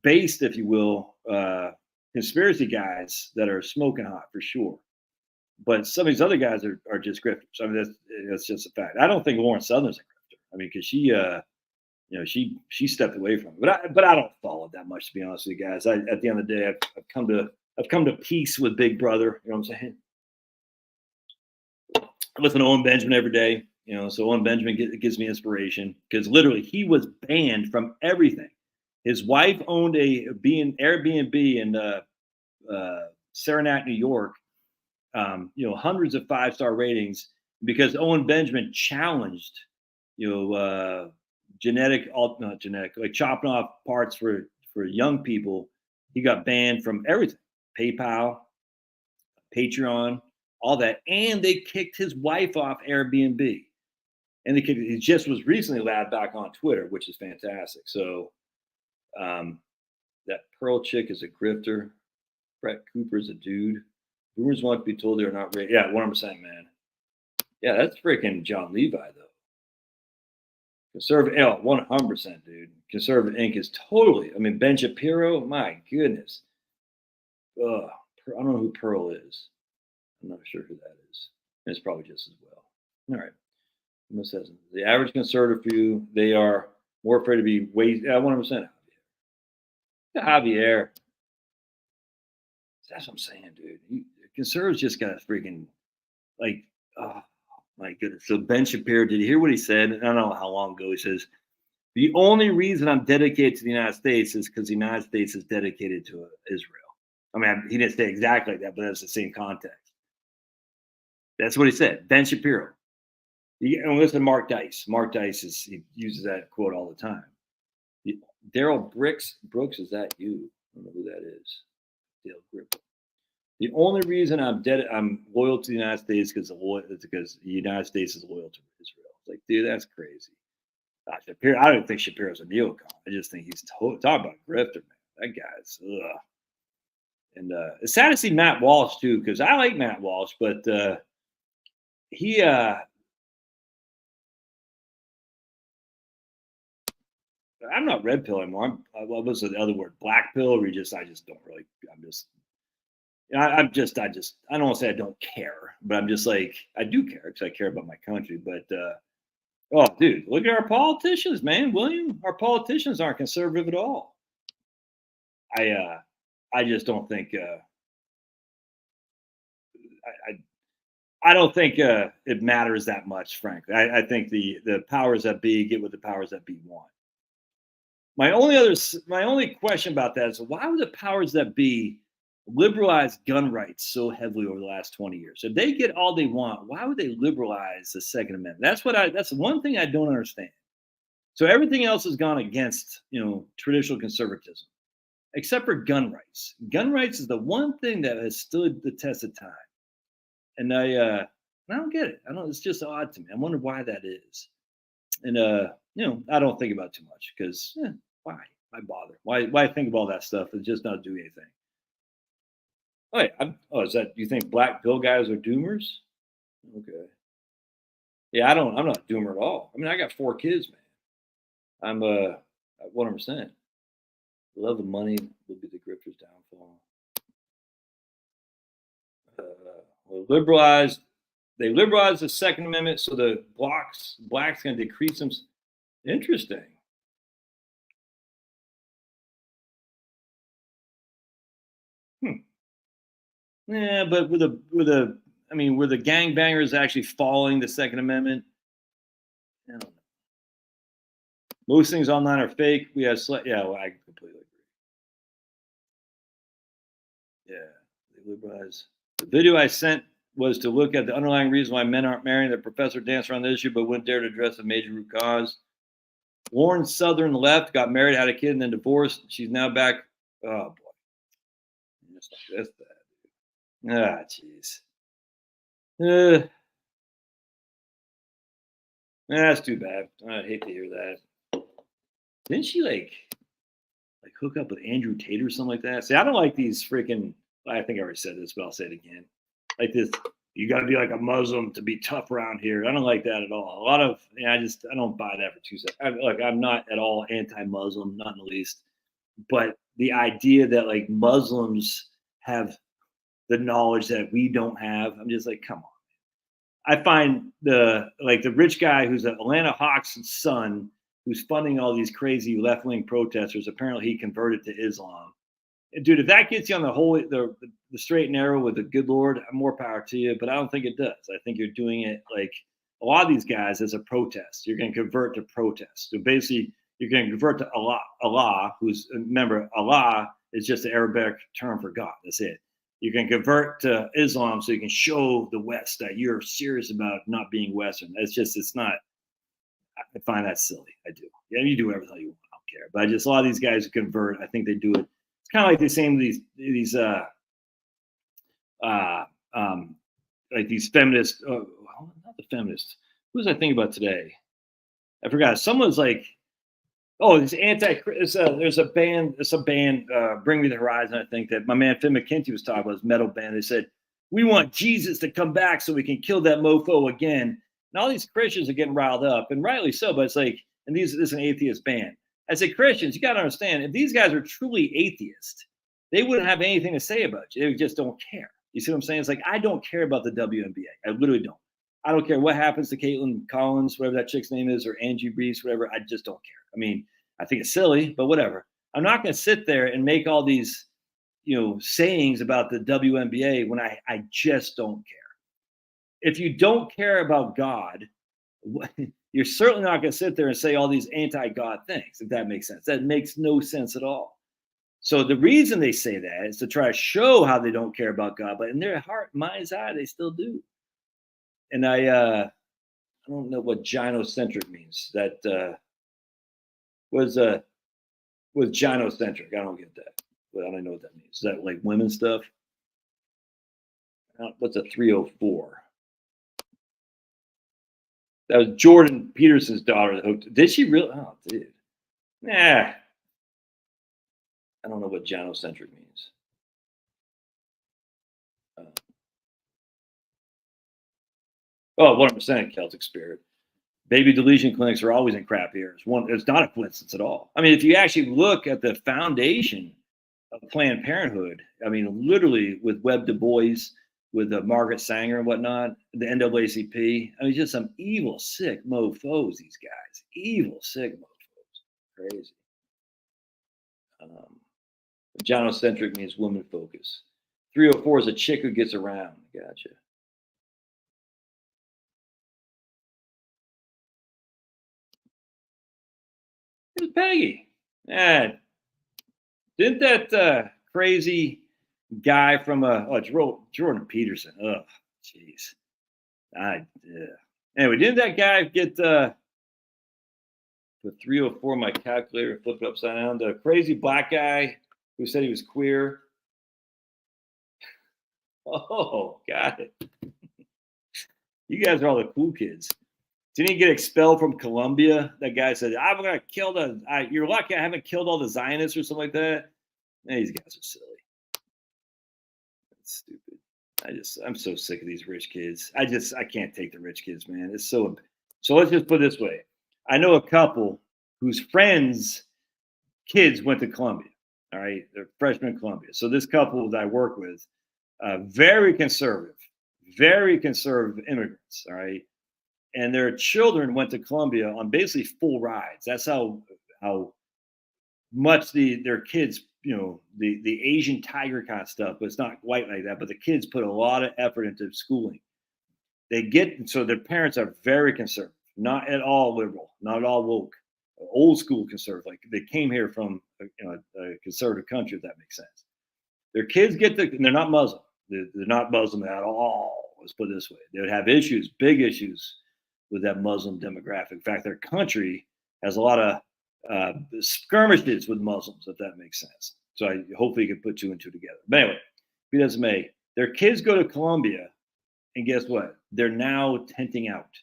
based, if you will, conspiracy guys that are smoking hot for sure. But some of these other guys are just grifters. I mean, that's just a fact. I don't think Lauren Southern's a grifter. I mean, because she, she stepped away from it. But I don't follow it that much, to be honest with you guys. At the end of the day, I've come to peace with Big Brother. You know what I'm saying? I listen to Owen Benjamin every day. So Owen Benjamin gives me inspiration because literally he was banned from everything. His wife owned a Airbnb in Saranac, New York. Hundreds of 5-star ratings because Owen Benjamin challenged, not genetic, like chopping off parts for young people. He got banned from everything, PayPal, Patreon, all that, and they kicked his wife off Airbnb. And he just was recently allowed back on Twitter, which is fantastic. So that Pearl chick is a grifter. Brett Cooper's a dude. Boomers want to be told they're not ready. Yeah, 100%, man. Yeah, that's freaking John Levi, though. Conservative, 100%, dude. Conservative Inc. is totally, Ben Shapiro, my goodness. I don't know who Pearl is. I'm not sure who that is. It's probably just as well. All right. The average conservative view, they are more afraid to be wasted. 100%. Javier. That's what I'm saying, dude. Conservatives just got freaking oh my goodness. So Ben Shapiro, did you hear what he said? I don't know how long ago he says, the only reason I'm dedicated to the United States is because the United States is dedicated to Israel. He didn't say exactly like that, but that's the same context. That's what he said. Ben Shapiro. And listen to Mark Dice. Mark Dice he uses that quote all the time. Daryl Brooks, is that you? I don't know who that is. Dale Gripple. The only reason I'm loyal to the United States is because the United States is loyal to Israel. It's like, dude, that's crazy. Shapiro, I don't think Shapiro's a neocon. I just think he's talking about grifter, man. That guy's ugh. And it's sad to see Matt Walsh too, because I like Matt Walsh, but he I'm not red pill anymore. What was the other word? Black pill? Or I just don't really. I don't want to say I don't care, but I'm just like, I do care because I care about my country. But dude, look at our politicians, man. William, our politicians aren't conservative at all. I just don't think. I don't think it matters that much, frankly. I think the powers that be get what the powers that be want. My only question about that is, why would the powers that be liberalize gun rights so heavily over the last 20 years? If they get all they want, why would they liberalize the Second Amendment? That's one thing I don't understand. So everything else has gone against, traditional conservatism, except for gun rights. Gun rights is the one thing that has stood the test of time. And I don't get it. It's just odd to me. I wonder why that is. And I don't think about it too much because why? Why bother? Why think of all that stuff and just not do anything? Is that, you think black pill guys are doomers? Okay. Yeah, I'm not a doomer at all. I got 4 kids, man. I'm 100%. Love the money will be the grifter's downfall. They liberalized the Second Amendment, so the blacks going to decrease them. Interesting. Yeah, but were the gangbangers actually following the Second Amendment? I don't know. Most things online are fake. I completely agree. Yeah, they liberalized. The video I sent was to look at the underlying reason why men aren't marrying. The professor danced around the issue, but wouldn't dare to address the major root cause. Lauren Southern left, got married, had a kid, and then divorced. She's now back. Oh boy, that's bad. Jeez. That's too bad. I'd hate to hear that. Didn't she like hook up with Andrew Tate or something like that? See, I don't like these freaking. I think I already said this, but I'll say it again. Like this, you got to be like a Muslim to be tough around here. I don't like that at all. A lot of, I don't buy that for 2 seconds. I'm not at all anti-Muslim, not in the least. But the idea that like Muslims have the knowledge that we don't have, I'm just like, come on. I find the rich guy who's an Atlanta Hawks son who's funding all these crazy left-wing protesters. Apparently, he converted to Islam. And dude, if that gets you on the straight and narrow with the good Lord, more power to you. But I don't think it does. I think you're doing it like a lot of these guys as a protest. You're going to convert to protest. So basically, you're going to convert to Allah. Allah, who's remember, Allah is just an Arabic term for God. That's it. You can convert to Islam so you can show the West that you're serious about not being Western. It's not. I find that silly. I do. Yeah, you do whatever the hell you want. I don't care. But a lot of these guys who convert, I think they do it. It's kind of like the same like these feminists. Not the feminists. Who was I thinking about today? I forgot. Someone's like, oh, this there's a band, Bring Me the Horizon, I think, that my man Finn McKenty was talking about, this metal band. They said, we want Jesus to come back so we can kill that mofo again. And all these Christians are getting riled up, and rightly so, but it's like, and this is an atheist band. I say, Christians, you got to understand, if these guys are truly atheist, they wouldn't have anything to say about you. They just don't care. You see what I'm saying? It's like, I don't care about the WNBA. I literally don't. I don't care what happens to Caitlin Collins, whatever that chick's name is, or Angie Reese, whatever. I just don't care. I mean, I think it's silly, but whatever. I'm not going to sit there and make all these, sayings about the WNBA when I just don't care. If you don't care about God, you're certainly not going to sit there and say all these anti-God things, if that makes sense. That makes no sense at all. So the reason they say that is to try to show how they don't care about God, but in their heart, mind's eye, they still do. And I don't know what gynocentric means. That was gynocentric. I don't get that, but I don't know what that means. Is that like women stuff? What's a 304? That was Jordan Peterson's daughter that hooked. Did she really? Oh, dude. Nah. I don't know what gynocentric means. Oh, 100% Celtic spirit. Baby deletion clinics are always in crap ears. It's not a coincidence at all. I mean, if you actually look at the foundation of Planned Parenthood, I mean, literally with Webb Du Bois, with Margaret Sanger and whatnot, the NAACP, I mean, just some evil, sick mofos, these guys. Evil, sick mofos. Crazy. Gynocentric means woman focus. 304 is a chick who gets around. Gotcha. It was Peggy. Yeah. Didn't that crazy guy from Jordan Peterson? Oh, jeez. Anyway, didn't that guy get the 304 on my calculator, flip it upside down? The crazy black guy who said he was queer. Oh, got it. You guys are all the cool kids. Didn't he get expelled from Columbia? That guy said, I'm going to kill you're lucky I haven't killed all the Zionists or something like that. These guys are silly. That's stupid. I'm so sick of these rich kids. I can't take the rich kids, man. It's so let's just put it this way. I know a couple whose friends' kids went to Columbia. All right. They're freshmen in Columbia. So this couple that I work with, very conservative immigrants. All right. And their children went to Columbia on basically full rides. That's how much their kids, the Asian tiger kind of stuff, but it's not quite like that. But the kids put a lot of effort into schooling. So their parents are very conservative, not at all liberal, not at all woke, old school conservative. Like they came here from a conservative country, if that makes sense. Their kids and they're not Muslim. They're not Muslim at all. Let's put it this way. They would have big issues with that Muslim demographic. In fact, their country has a lot of skirmishes with Muslims, if that makes sense. So hopefully you can put two and two together. But anyway, be that as it may, their kids go to Columbia, and guess what? They're now tenting out.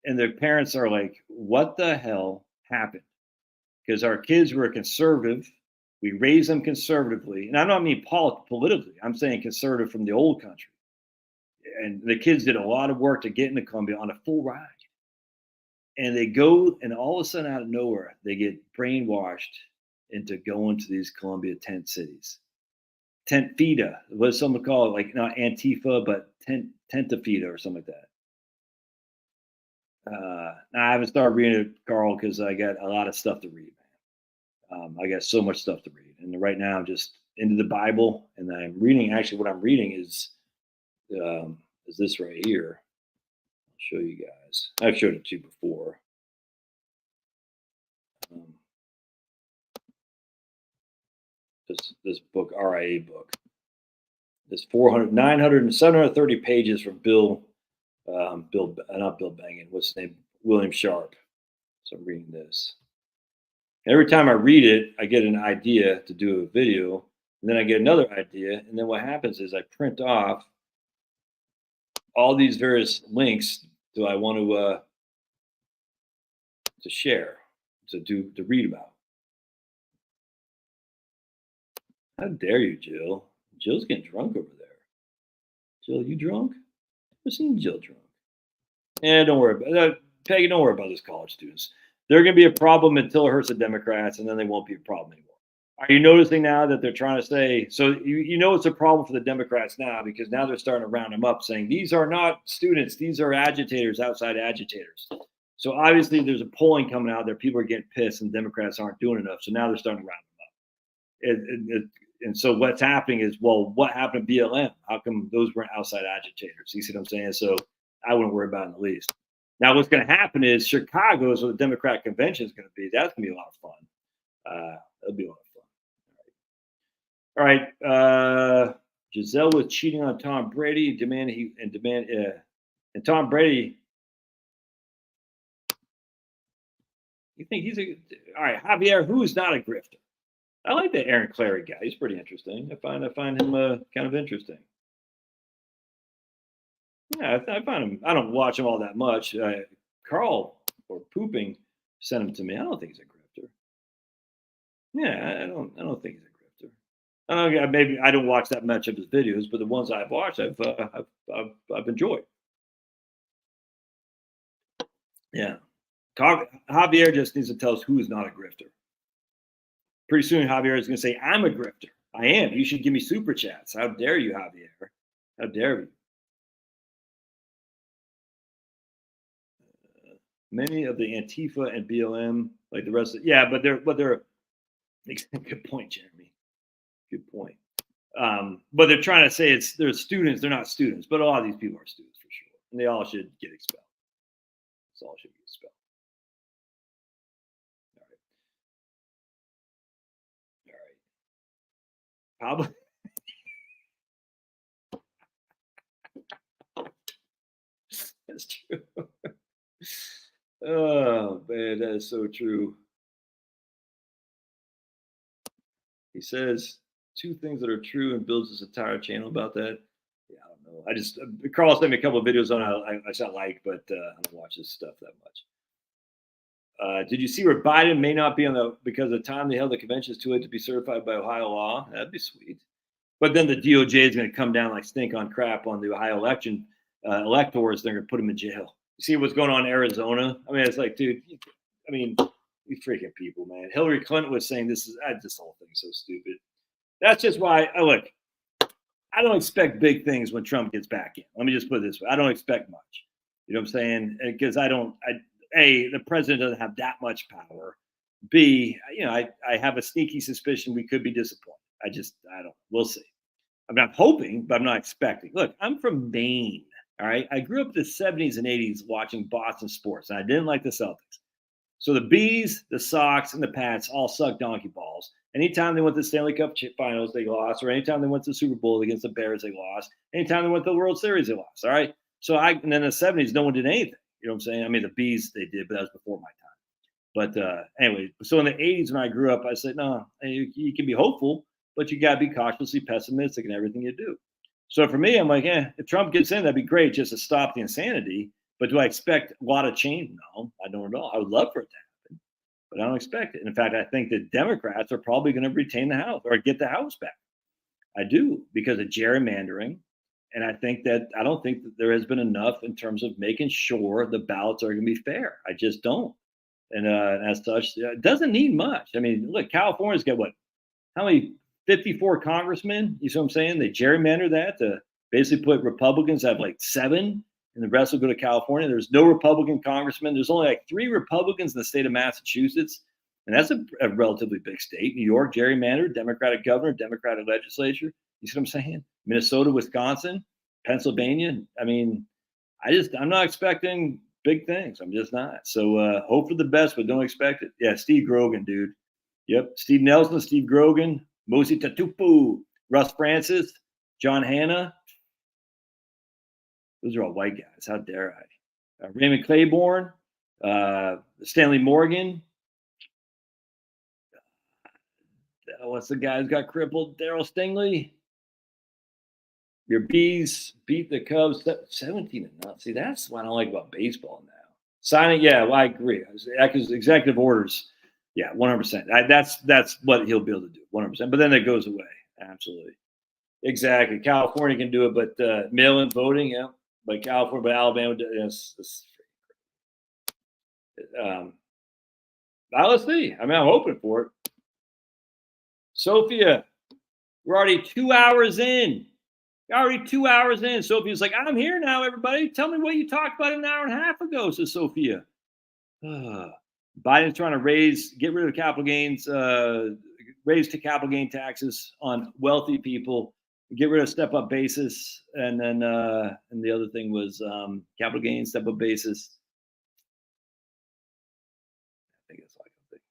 And their parents are like, what the hell happened? Because our kids were conservative. We raised them conservatively. And I don't mean politically. I'm saying conservative from the old country. And the kids did a lot of work to get into Columbia on a full ride. And they go, and all of a sudden, out of nowhere, they get brainwashed into going to these Columbia tent cities. Tent FIDA, what someone call it, like not Antifa, but tentafida or something like that. I haven't started reading it, Carl, because I got a lot of stuff to read, man. I got so much stuff to read, and right now I'm just into the Bible, and I'm reading. Actually, what I'm reading is this right here. I'll show you guys. I've showed it to you before. This book, RIA book. This 730 pages from not Bill Bangin. What's his name? William Sharp. So I'm reading this. Every time I read it, I get an idea to do a video, and then I get another idea, and then what happens is I print off all these various links that I want to share, to read about. How dare you, Jill? Jill's getting drunk over there. Jill, you drunk? I've seen Jill drunk. Don't worry about that. Peggy, don't worry about those college students. They're going to be a problem until it hurts the Democrats, and then they won't be a problem anymore. Are you noticing now that they're trying to say, so you know it's a problem for the Democrats now, because now they're starting to round them up saying, these are not students, these are agitators, outside agitators. So obviously there's a polling coming out there. People are getting pissed and Democrats aren't doing enough. So now they're starting to round them up. And so what's happening is, well, what happened to BLM? How come those weren't outside agitators? You see what I'm saying? So I wouldn't worry about it in the least. Now, what's going to happen is Chicago is where the Democrat convention is going to be. That's going to be a lot of fun. It'll be a lot of fun. All right. Giselle was cheating on Tom Brady. And Tom Brady. You think he's all right? Javier, who is not a grifter? I like that Aaron Clary guy. He's pretty interesting. I find him kind of interesting. Yeah, I find him. I don't watch him all that much. Carl or Pooping sent him to me. I don't think he's a grifter. Yeah, I don't think he's a grifter. I don't. Maybe I don't watch that much of his videos, but the ones I've watched, I've enjoyed. Yeah, Javier just needs to tell us who is not a grifter. Pretty soon, Javier is going to say, I'm a grifter. I am. You should give me super chats. How dare you, Javier? How dare you? Many of the Antifa and BLM, like the rest of, yeah, but they're good point, Jeremy. Good point. But they're trying to say they're students. They're not students, but a lot of these people are students for sure. And they all should get expelled. They all should get expelled. Probably. That's true. Oh man, that is so true. He says 2 things that are true and builds his entire channel about that. Yeah, I don't know. I just Carl sent me a couple of videos on I not like, but I don't watch this stuff that much. Did you see where Biden may not be on because the time they held the convention is too late to be certified by Ohio law? That'd be sweet. But then the DOJ is going to come down like stink on crap on the Ohio election electors. They're going to put them in jail. You see what's going on in Arizona? I mean, it's like, dude, you freaking people, man. Hillary Clinton was saying this whole thing is so stupid. That's just why I don't expect big things when Trump gets back in. Let me just put it this way. I don't expect much. You know what I'm saying? Because A, the president doesn't have that much power. B, I have a sneaky suspicion we could be disappointed. I don't. We'll see. I'm hoping, but I'm not expecting. Look, I'm from Maine. All right. I grew up in the 70s and 80s watching Boston sports, and I didn't like the Celtics. So the Bees, the Sox, and the Pats all suck donkey balls. Anytime they went to the Stanley Cup finals, they lost. Or anytime they went to the Super Bowl against the Bears, they lost. Anytime they went to the World Series, they lost. All right. So and then in the 70s, no one did anything. You know what I'm saying? I mean, the Bees, they did, but that was before my time. But anyway, so in the 80s when I grew up, I said, no, you can be hopeful, but you got to be cautiously pessimistic in everything you do. So for me, I'm like, if Trump gets in, that'd be great just to stop the insanity. But do I expect a lot of change? No, I don't at all. I would love for it to happen, but I don't expect it. And in fact, I think the Democrats are probably going to retain the House or get the House back. I do, because of gerrymandering. And I don't think that there has been enough in terms of making sure the ballots are going to be fair. I just don't. And as such, it doesn't need much. I mean, look, California's got how many 54 congressmen? You see what I'm saying? They gerrymander that to basically put Republicans have like 7 and the rest will go to California. There's no Republican congressman. There's only like 3 Republicans in the state of Massachusetts, and that's a relatively big state. New York, gerrymandered, Democratic governor, Democratic legislature. You see what I'm saying? Minnesota, Wisconsin, Pennsylvania. I mean, I'm not expecting big things. I'm just not. So hope for the best, but don't expect it. Yeah, Steve Grogan, dude. Yep, Steve Nelson, Steve Grogan, Mosi Tatupu, Russ Francis, John Hanna. Those are all white guys. How dare I? Raymond Claiborne, Stanley Morgan. What's the guy who's got crippled? Darryl Stingley. Your Bees beat the Cubs 17-0. See, that's what I don't like about baseball now. Signing, yeah, well, I agree. Because executive orders, yeah, 100%. That's what he'll be able to do, 100%. But then it goes away. Absolutely. Exactly. California can do it, but mail-in voting, yeah. But California, but Alabama, yes. Now let's see. I mean, I'm hoping for it. Sophia, we're already 2 hours in. Already 2 hours in. Sophia's like, I'm here now, everybody. Tell me what you talked about an hour and a half ago, says Sophia. Biden's trying to get rid of capital gains, raise capital gain taxes on wealthy people, get rid of step-up basis, and then and the other thing was capital gains, step-up basis. I think that's all I can think.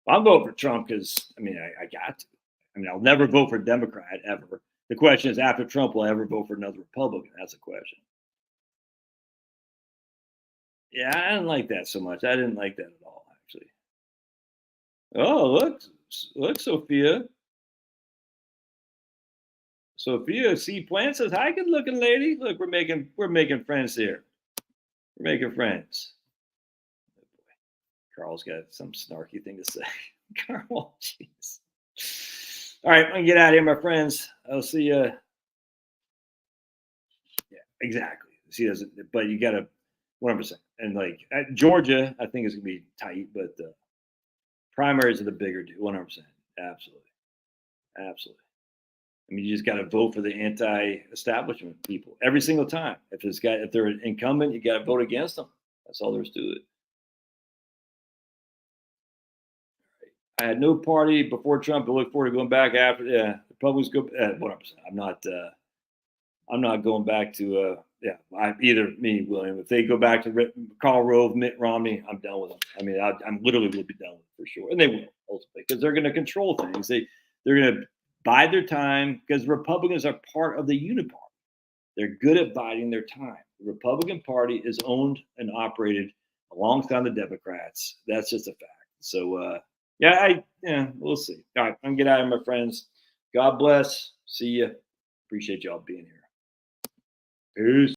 I'm voting for Trump because, I mean, I got to. I mean, I'll never vote for a Democrat ever. The question is, after Trump, will I ever vote for another Republican? That's the question. Yeah, I didn't like that so much. I didn't like that at all, actually. Oh, look, Sophia. Sophia C. Plant says, "Hi, good-looking lady. Look, we're making friends here. We're making friends." Oh, boy. Carl's got some snarky thing to say. Carl, jeez. All right, I'm gonna get out of here, my friends. I'll see you. Yeah, exactly. See, but you gotta 100%. And like Georgia, I think is gonna be tight, but primaries are the bigger deal. 100%. Absolutely. I mean, you just got to vote for the anti-establishment people every single time. If they're an incumbent, you got to vote against them. That's all there is to it. I had no party before Trump, but look forward to going back after. Yeah, Republicans go 100%. I'm not going back to. Either me, William. If they go back to Karl Rove, Mitt Romney, I'm done with them. I mean, I'm literally will be done with it for sure, and they will ultimately because they're going to control things. They're going to bide their time because Republicans are part of the uniparty. They're good at biding their time. The Republican Party is owned and operated alongside the Democrats. That's just a fact. So, we'll see. All right, I'm gonna get out of here, my friends. God bless. See ya. Appreciate y'all being here. Peace.